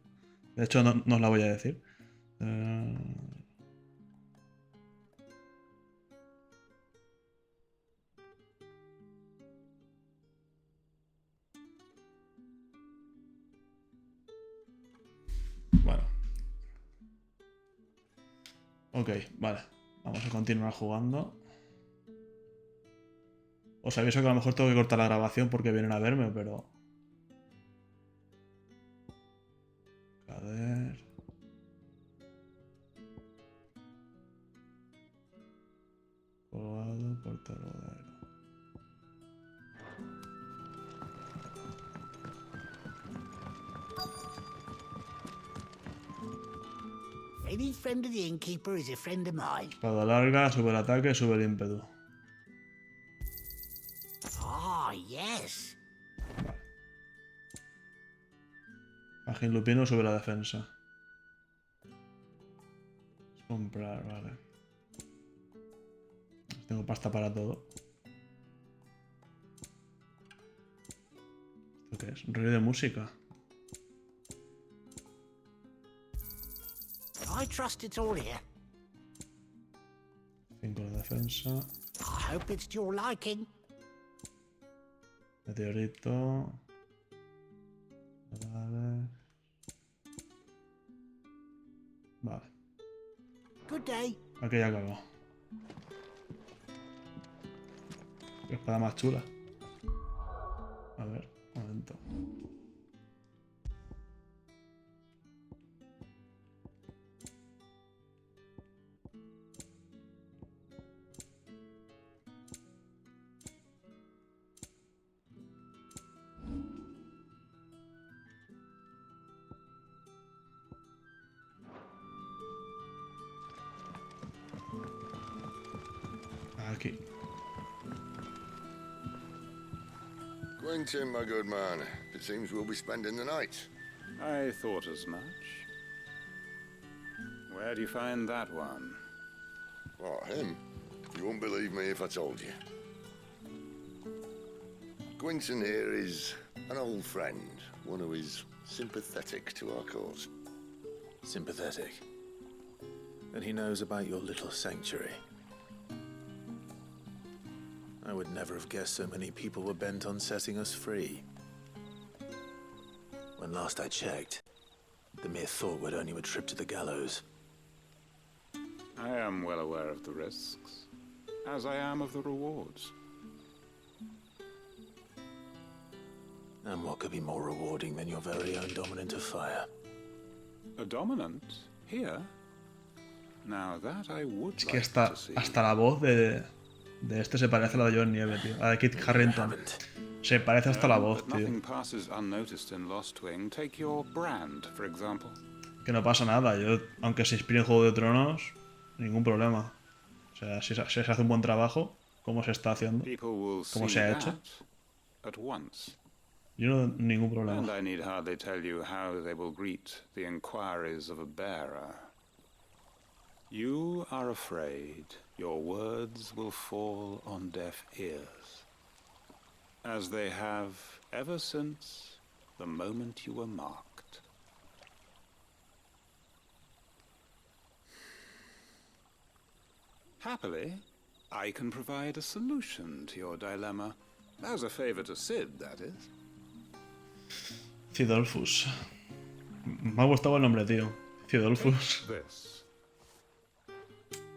De hecho, no os la voy a decir. Bueno. Ok, vale. Vamos a continuar jugando. Os aviso que a lo mejor tengo que cortar la grabación porque vienen a verme, pero... A ver... Colgado, portarodero. Any friend of the innkeeper is a friend of mine. Espada larga, sube el ataque, sube el ímpetu. Ah, yes. Ágil Lupino sube la defensa. Comprar, vale. Tengo pasta para todo. ¿Esto qué es? Un rollo de música. I trust it's all here. 5 de defensa. I hope it's to your liking. Meteorito. Vale. Vale. Good day. Aquí ya acabó. Qué espada más chula. A ver, un momento. Aquí. Quentin, my good man. It seems we'll be spending the night. I thought as much. Where do you find that one? What, him? You wouldn't believe me if I told you. Quentin here is an old friend, one who is sympathetic to our cause. Sympathetic? And he knows about your little sanctuary. I would never have guessed so many people were bent on setting us free. When last I checked, the mere thought would earn you a trip to the gallows. I am well aware of the risks, as I am of the rewards. And what could be more rewarding than your very own dominant of fire? A dominant? Here? Now that I would Es que like to see. hasta la voz de este se parece a la de John Nieve, tío. La de Kit Harington. Se parece hasta la voz, tío. Nothing passes unnoticed in Lost Wing. Take your brand, for example. Que no pasa nada. Yo, aunque se inspire en Juego de Tronos, ningún problema. O sea, si se hace un buen trabajo, como se está haciendo, como se ha hecho, At once. yo no ningún problema. And I need hardly tell you how they will greet the inquiries of a bearer. You are afraid your words will fall on deaf ears, as they have ever since the moment you were marked. Happily, I can provide a solution to your dilemma, as a favor to Sid, that is. Cidolfus. Me ha gustado el nombre, tío. Cidolfus. This.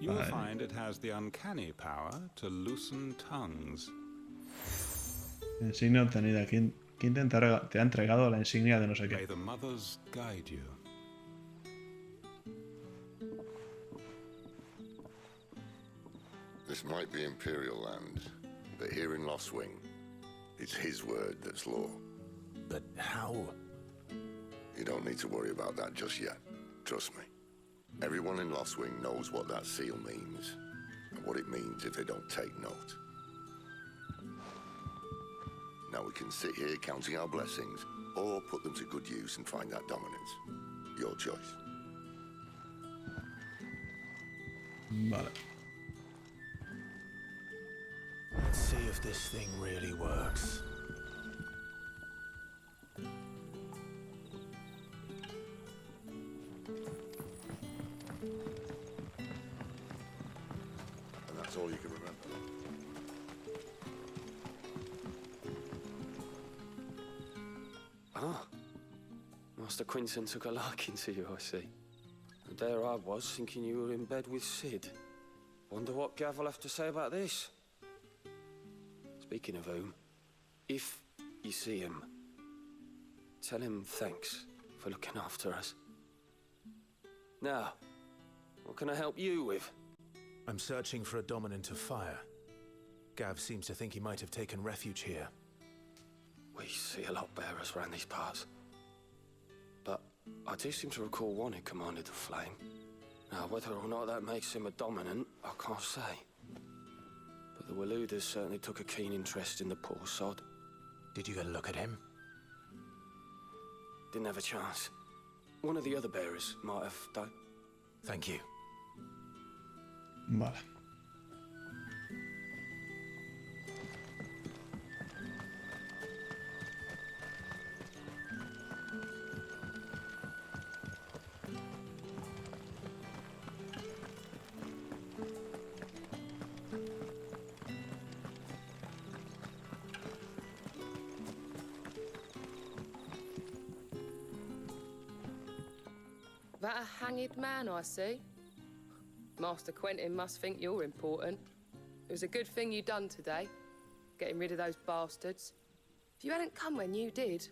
You will find it has the uncanny power to loosen tongues. Insignia obtenida. ¿Quién te ha entregado la insignia de no sé May qué? the mothers guide you. This might be Imperial land, but here in Lost Wing, it's his word that's law. But how? You don't need to worry about that just yet. Trust me. Everyone in Lost Wing knows what that seal means, and what it means if they don't take note. Now we can sit here counting our blessings, or put them to good use and find that dominance. Your choice. Vale. Let's see if this thing really works. And that's all you can remember. Ah. Master Quinton took a liking to you, I see. And there I was, thinking you were in bed with Sid. Wonder what Gav will have to say about this. Speaking of whom, if you see him, tell him thanks for looking after us. Now, what can I help you with? I'm searching for a dominant of fire. Gav seems to think he might have taken refuge here. We see a lot bearers around these parts. But I do seem to recall one who commanded the flame. Now, whether or not that makes him a dominant, I can't say. But the Waluders certainly took a keen interest in the poor sod. Did you get a look at him? Didn't have a chance. One of the other bearers might have, though. Thank you. Vale. That a hanged man I see? Master Quentin must think you're important. It was a good thing you done today, getting rid of those bastards. If you hadn't come when you did,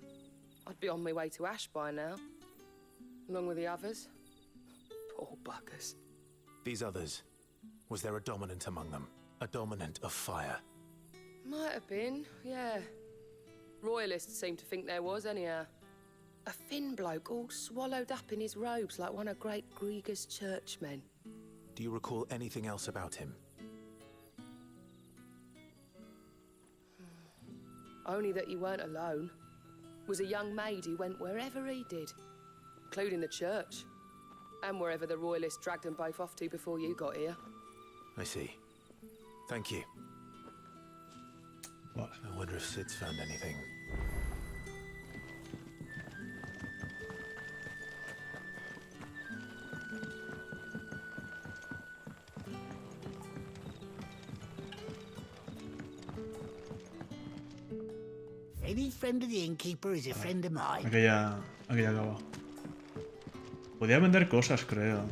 I'd be on my way to Ash by now, along with the others. Poor buggers. These others, was there a dominant among them? A dominant of fire? Might have been, yeah. Royalists seem to think there was, anyhow. A thin bloke all swallowed up in his robes like one of Great Grieger's churchmen. Do you recall anything else about him? Only that he weren't alone. Was a young maid who went wherever he did, including the church, and wherever the Royalists dragged them both off to before you got here. I see. Thank you. What? I wonder if Sid's found anything. Any friend of the innkeeper is a friend of mine. Aquella acaba. Podía vender cosas, creo.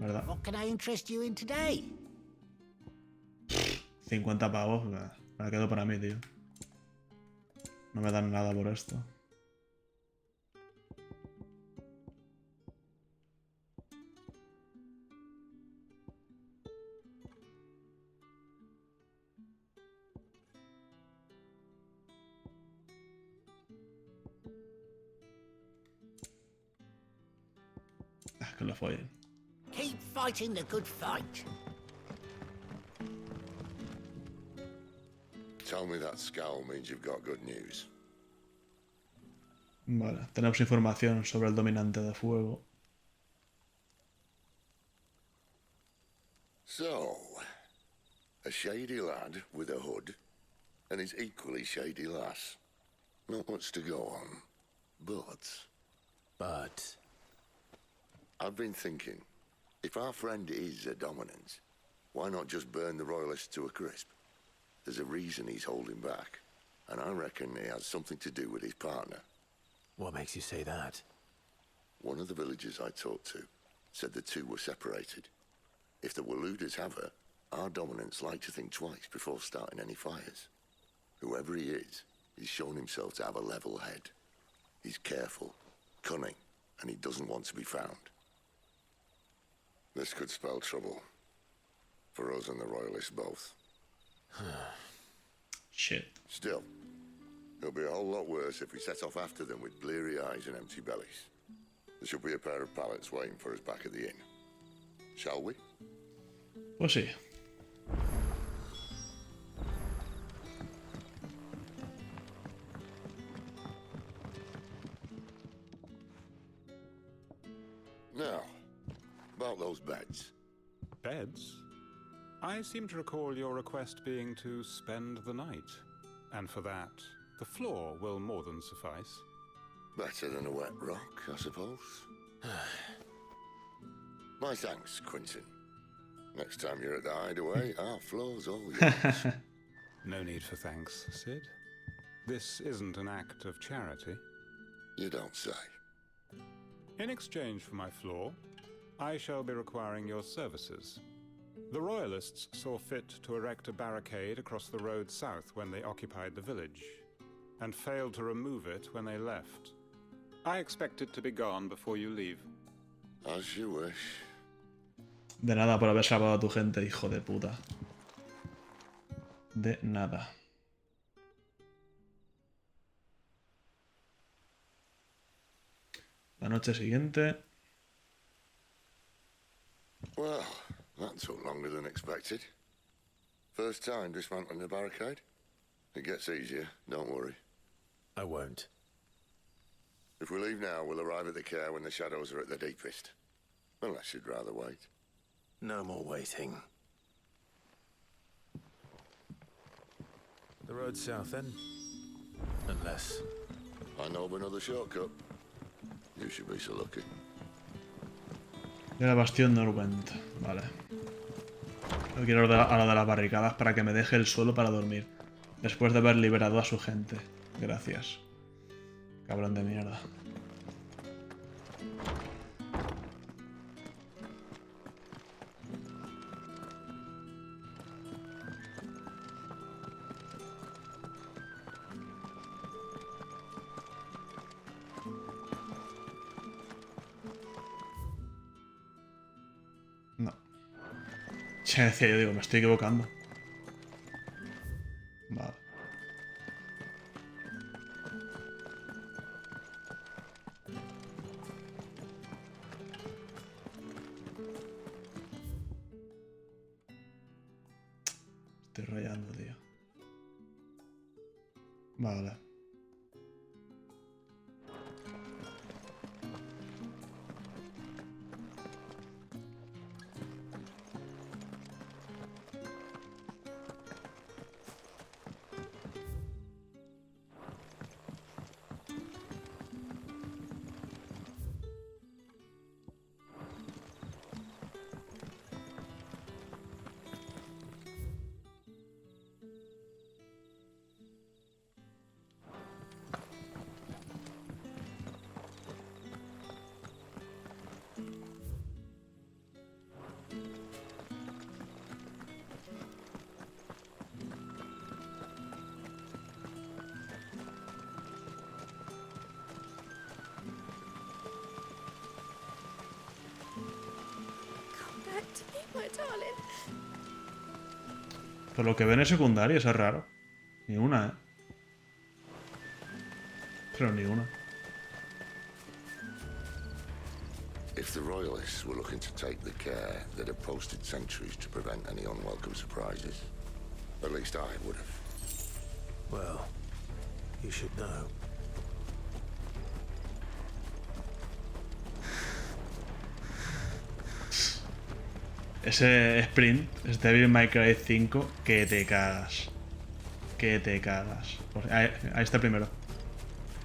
¿Verdad? What can I interest you in today? 50 pavos, me la quedo para mí, tío. No me dan nada por esto. Que lo follen. Keep fighting the good fight. Tell me that scowl means you've got good news. Vale, tenemos información sobre el dominante de fuego. So, a shady lad with a hood, and his equally shady lass. Not much to go on, but... I've been thinking, if our friend is a dominant, why not just burn the Royalists to a crisp? There's a reason he's holding back, and I reckon he has something to do with his partner. What makes you say that? One of the villagers I talked to said the two were separated. If the Waluders have her, our dominants like to think twice before starting any fires. Whoever he is, he's shown himself to have a level head. He's careful, cunning, and he doesn't want to be found. This could spell trouble. For us and the Royalists both. Shit. Still, it'll be a whole lot worse if we set off after them with bleary eyes and empty bellies. There should be a pair of pallets waiting for us back at the inn. Shall we? Pues sí. Now, about those beds. Beds? I seem to recall your request being to spend the night. And for that, the floor will more than suffice. Better than a wet rock, I suppose. My thanks, Quentin. Next time you're at the hideaway, our floor's all yours. No need for thanks, Sid. This isn't an act of charity. You don't say. In exchange for my floor, I shall be requiring your services. The Royalists saw fit to erect a barricade across the road south when they occupied the village, and failed to remove it when they left. I expect it to be gone before you leave. As you wish. De nada por haber salvado a tu gente, hijo de puta. De nada. La noche siguiente. Well, that took longer than expected. First time dismantling the barricade? It gets easier, don't worry. I won't. If we leave now, we'll arrive at the care when the shadows are at their deepest. Unless you'd rather wait. No more waiting. The road south, then? Unless... I know of another shortcut. You should be so lucky. De la Bastión Norwent. Vale. Quiero a lo de las barricadas para que me deje el suelo para dormir. Después de haber liberado a su gente. Gracias. Cabrón de mierda. No. Ya decía yo, digo, me estoy equivocando. Vale. Estoy rayando, tío. Vale. Por lo que ven es secundaria, eso es raro. Ni una, ¿eh? Pero ni una. If the Royalists were looking to take the care, they'd have posted sentries to prevent any unwelcome surprises. At least I would have. Well, you should know. Ese sprint es Devil May Cry 5 que te cagas. Que te cagas. Ahí está primero.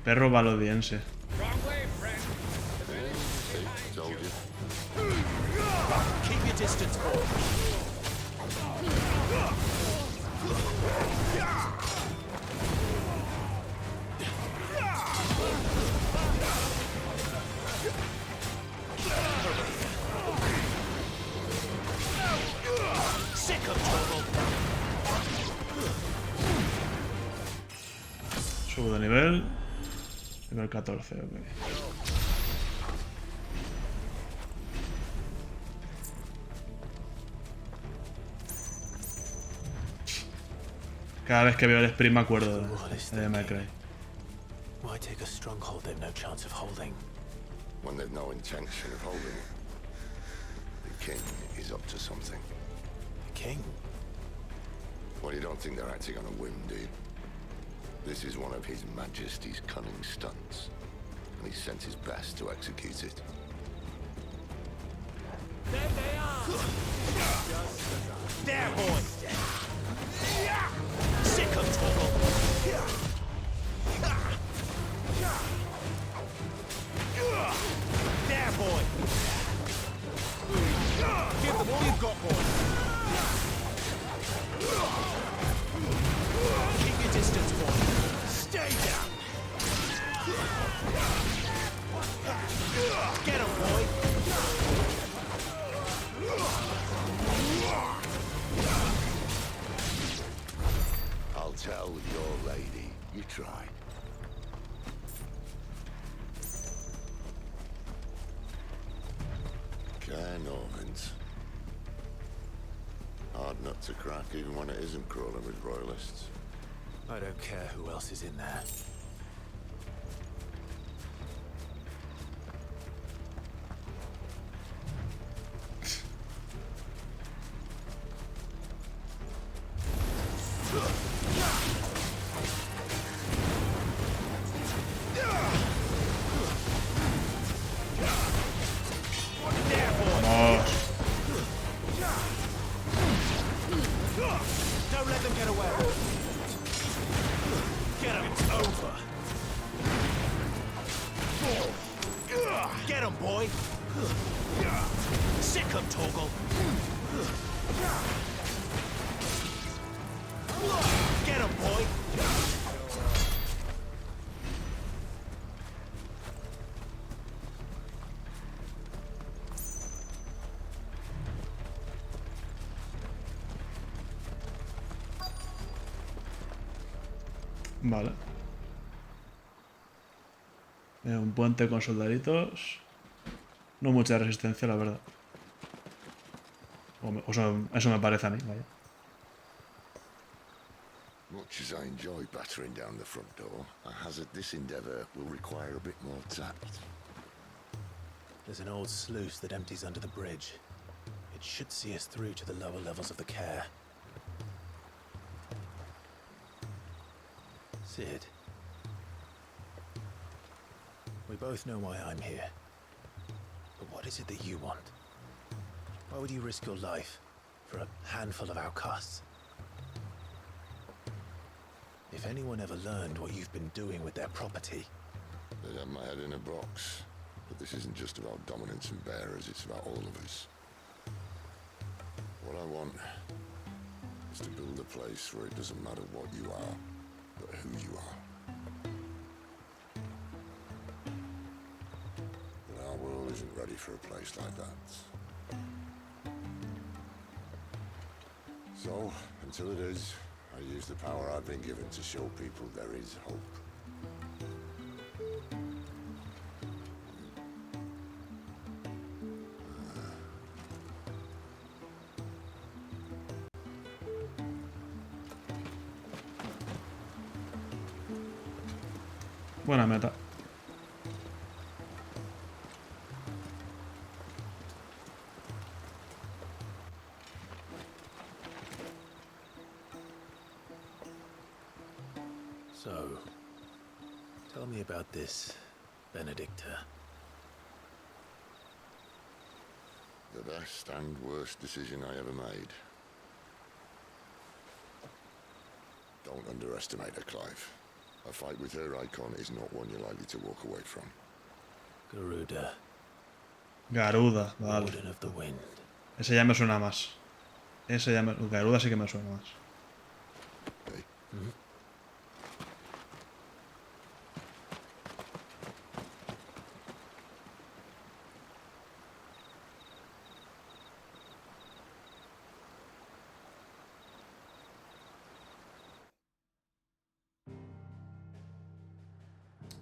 Perro valodiense. Keep your distance, boy. Subo de nivel. Nivel 14, ok. Cada vez que veo el sprint me acuerdo de May Cry. Why take a stronghold they've no chance of holding? When they've no intention of holding it. The king is up to something. The king? Well, you don't think they're acting on a whim, do you? This is one of His Majesty's cunning stunts, and he sent his best to execute it. There they are! There, boy! Sick of trouble! There, boy! Give them all you've got, boy! Keep your distance, boy! Stay down! Get him, boy! I'll tell your lady you tried. Norvins. Hard nut to crack even when it isn't crawling with royalists. I don't care who else is in there. Get him, boy! Vale. Un puente con soldaditos. No mucha resistencia, la verdad. Eso me parece a mí, vaya. Much as I enjoy battering down the front door, I hazard this endeavour will require a bit more tact. There's an old sluice that empties under the bridge. It should see us through to the lower levels of the care. Sid. We both know why I'm here. But what is it that you want? Why would you risk your life for a handful of outcasts? If anyone ever learned what you've been doing with their property... They'd have my head in a box. But this isn't just about dominance and bearers, it's about all of us. What I want is to build a place where it doesn't matter what you are, but who you are. But our world isn't ready for a place like that. So, until it is, I use the power I've been given to show people there is hope. Buena meta. So, tell me about this, Benedikta. The best and worst decision I ever made. Don't underestimate her, Clive. A fight with her icon is not one you're likely to walk away from. Garuda. Garuda, vale. Warden of the Wind. Ese ya me suena más. Garuda sí que me suena más. Hey.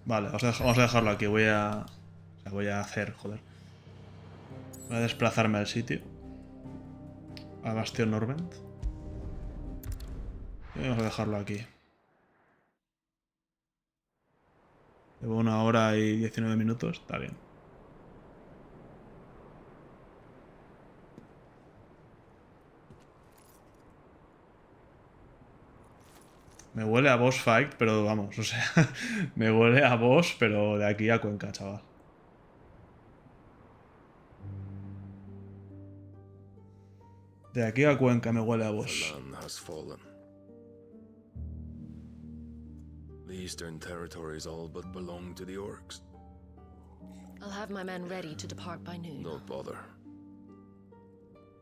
Vale, vamos a dejarlo aquí. Voy a hacer, joder. Voy a desplazarme al sitio. A Bastión Norvent. Y vamos a dejarlo aquí. Llevo 1 hora y 19 minutos. Está bien. Me huele a boss fight, pero vamos, o sea, me huele a boss, pero de aquí a Cuenca, chaval. De aquí a Cuenca me huele a boss. The eastern territories all but belong to the orcs. I'll have my men ready to depart by noon. Don't bother.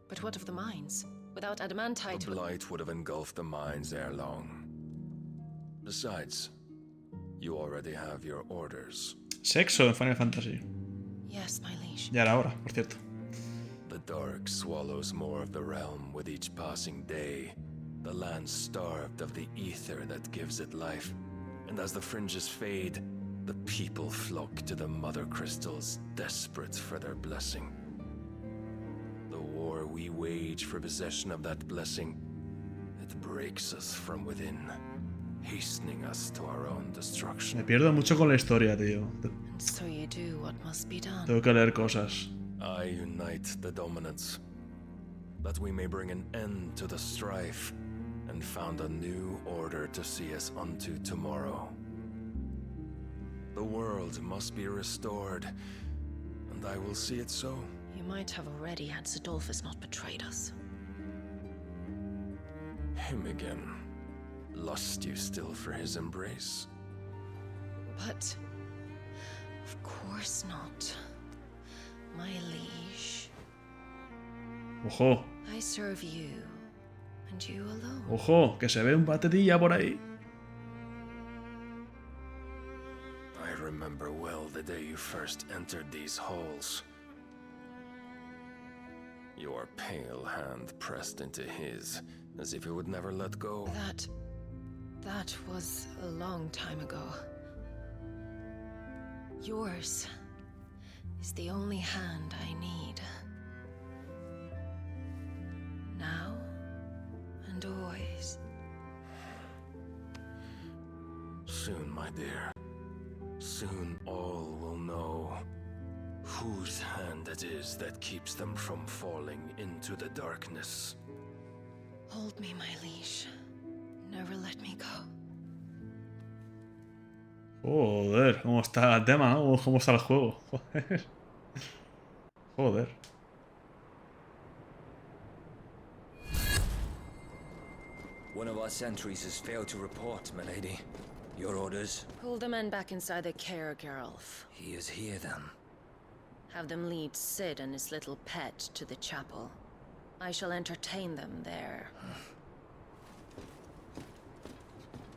But what of the mines? Without adamantite... The blight would have engulfed the mines ere long. Besides, you already have your orders. Sexo en Final Fantasy. Yes, my liege. Ya era hora, por cierto. The dark swallows more of the realm with each passing day. The land starved of the ether that gives it life. And as the fringes fade, the people flock to the mother crystals, desperate for their blessing. The war we wage for possession of that blessing, it breaks us from within, hastening us to our own destruction. Me pierdo mucho con la historia, tío. So you do what must be done. Tengo que leer cosas. I unite the dominants, that we may bring an end to the strife, and found a new order to see us unto tomorrow. The world must be restored, and I will see it so. You might have already had Zidolphus not betrayed us. Him again. Lust you still for his embrace? But... of course not. My liege. Ojo. I serve you, and you alone. Ojo, que se ve un batetilla por ahí. I remember well the day you first entered these halls. Your pale hand pressed into his, as if it would never let go. That was a long time ago. Yours is the only hand I need. Now and always. Soon, my dear. Soon all will know whose hand it is that keeps them from falling into the darkness. Hold me, my liege. Never let me go. Joder, cómo está el tema, ¿no? Cómo está el juego. Joder. Joder. One of our sentries has failed to report, milady. Your orders? Pull the men back inside the care, Geralf. He is here, then. Have them lead Sid and his little pet to the chapel. I shall entertain them there.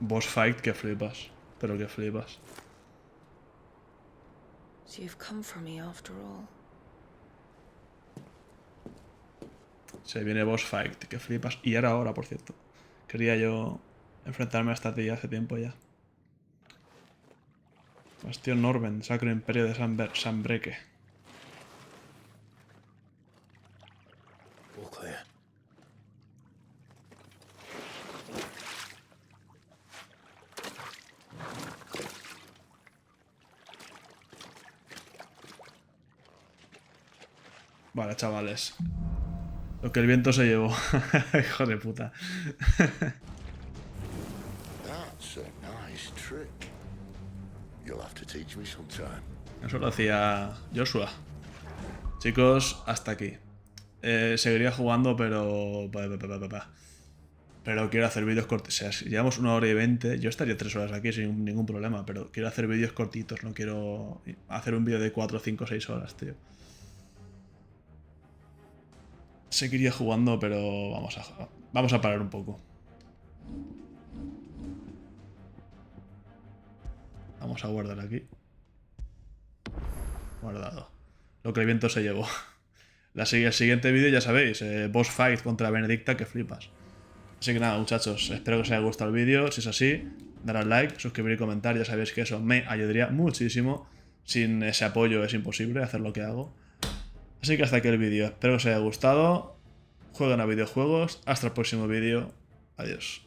Boss fight que flipas. Pero que flipas. So you've come for me after all. Se viene boss fight, que flipas. Y era ahora, por cierto. Quería yo enfrentarme a esta tía hace tiempo ya. Bastión Norben, Sacro Imperio de Sanbreque. All clear. Vale, chavales. Lo que el viento se llevó. Hijo de puta. That's a nice trick. You'll have to teach me sometime. Eso lo hacía Joshua. Chicos, hasta aquí. Seguiría jugando, pero... Pero quiero hacer vídeos cortos. O sea, si llevamos 1 hora y 20, yo estaría 3 horas aquí sin ningún problema, pero quiero hacer vídeos cortitos, no quiero hacer un vídeo de 4, 5, 6 horas, tío. Seguiría jugando, pero vamos a parar un poco. Vamos a guardar aquí. Guardado. Lo que el viento se llevó. El siguiente vídeo, ya sabéis, boss fight contra Benedikta, que flipas. Así que nada, muchachos, espero que os haya gustado el vídeo. Si es así, darle al like, suscribir y comentar. Ya sabéis que eso me ayudaría muchísimo. Sin ese apoyo es imposible hacer lo que hago. Así que hasta aquí el vídeo. Espero que os haya gustado. Jueguen a videojuegos. Hasta el próximo vídeo. Adiós.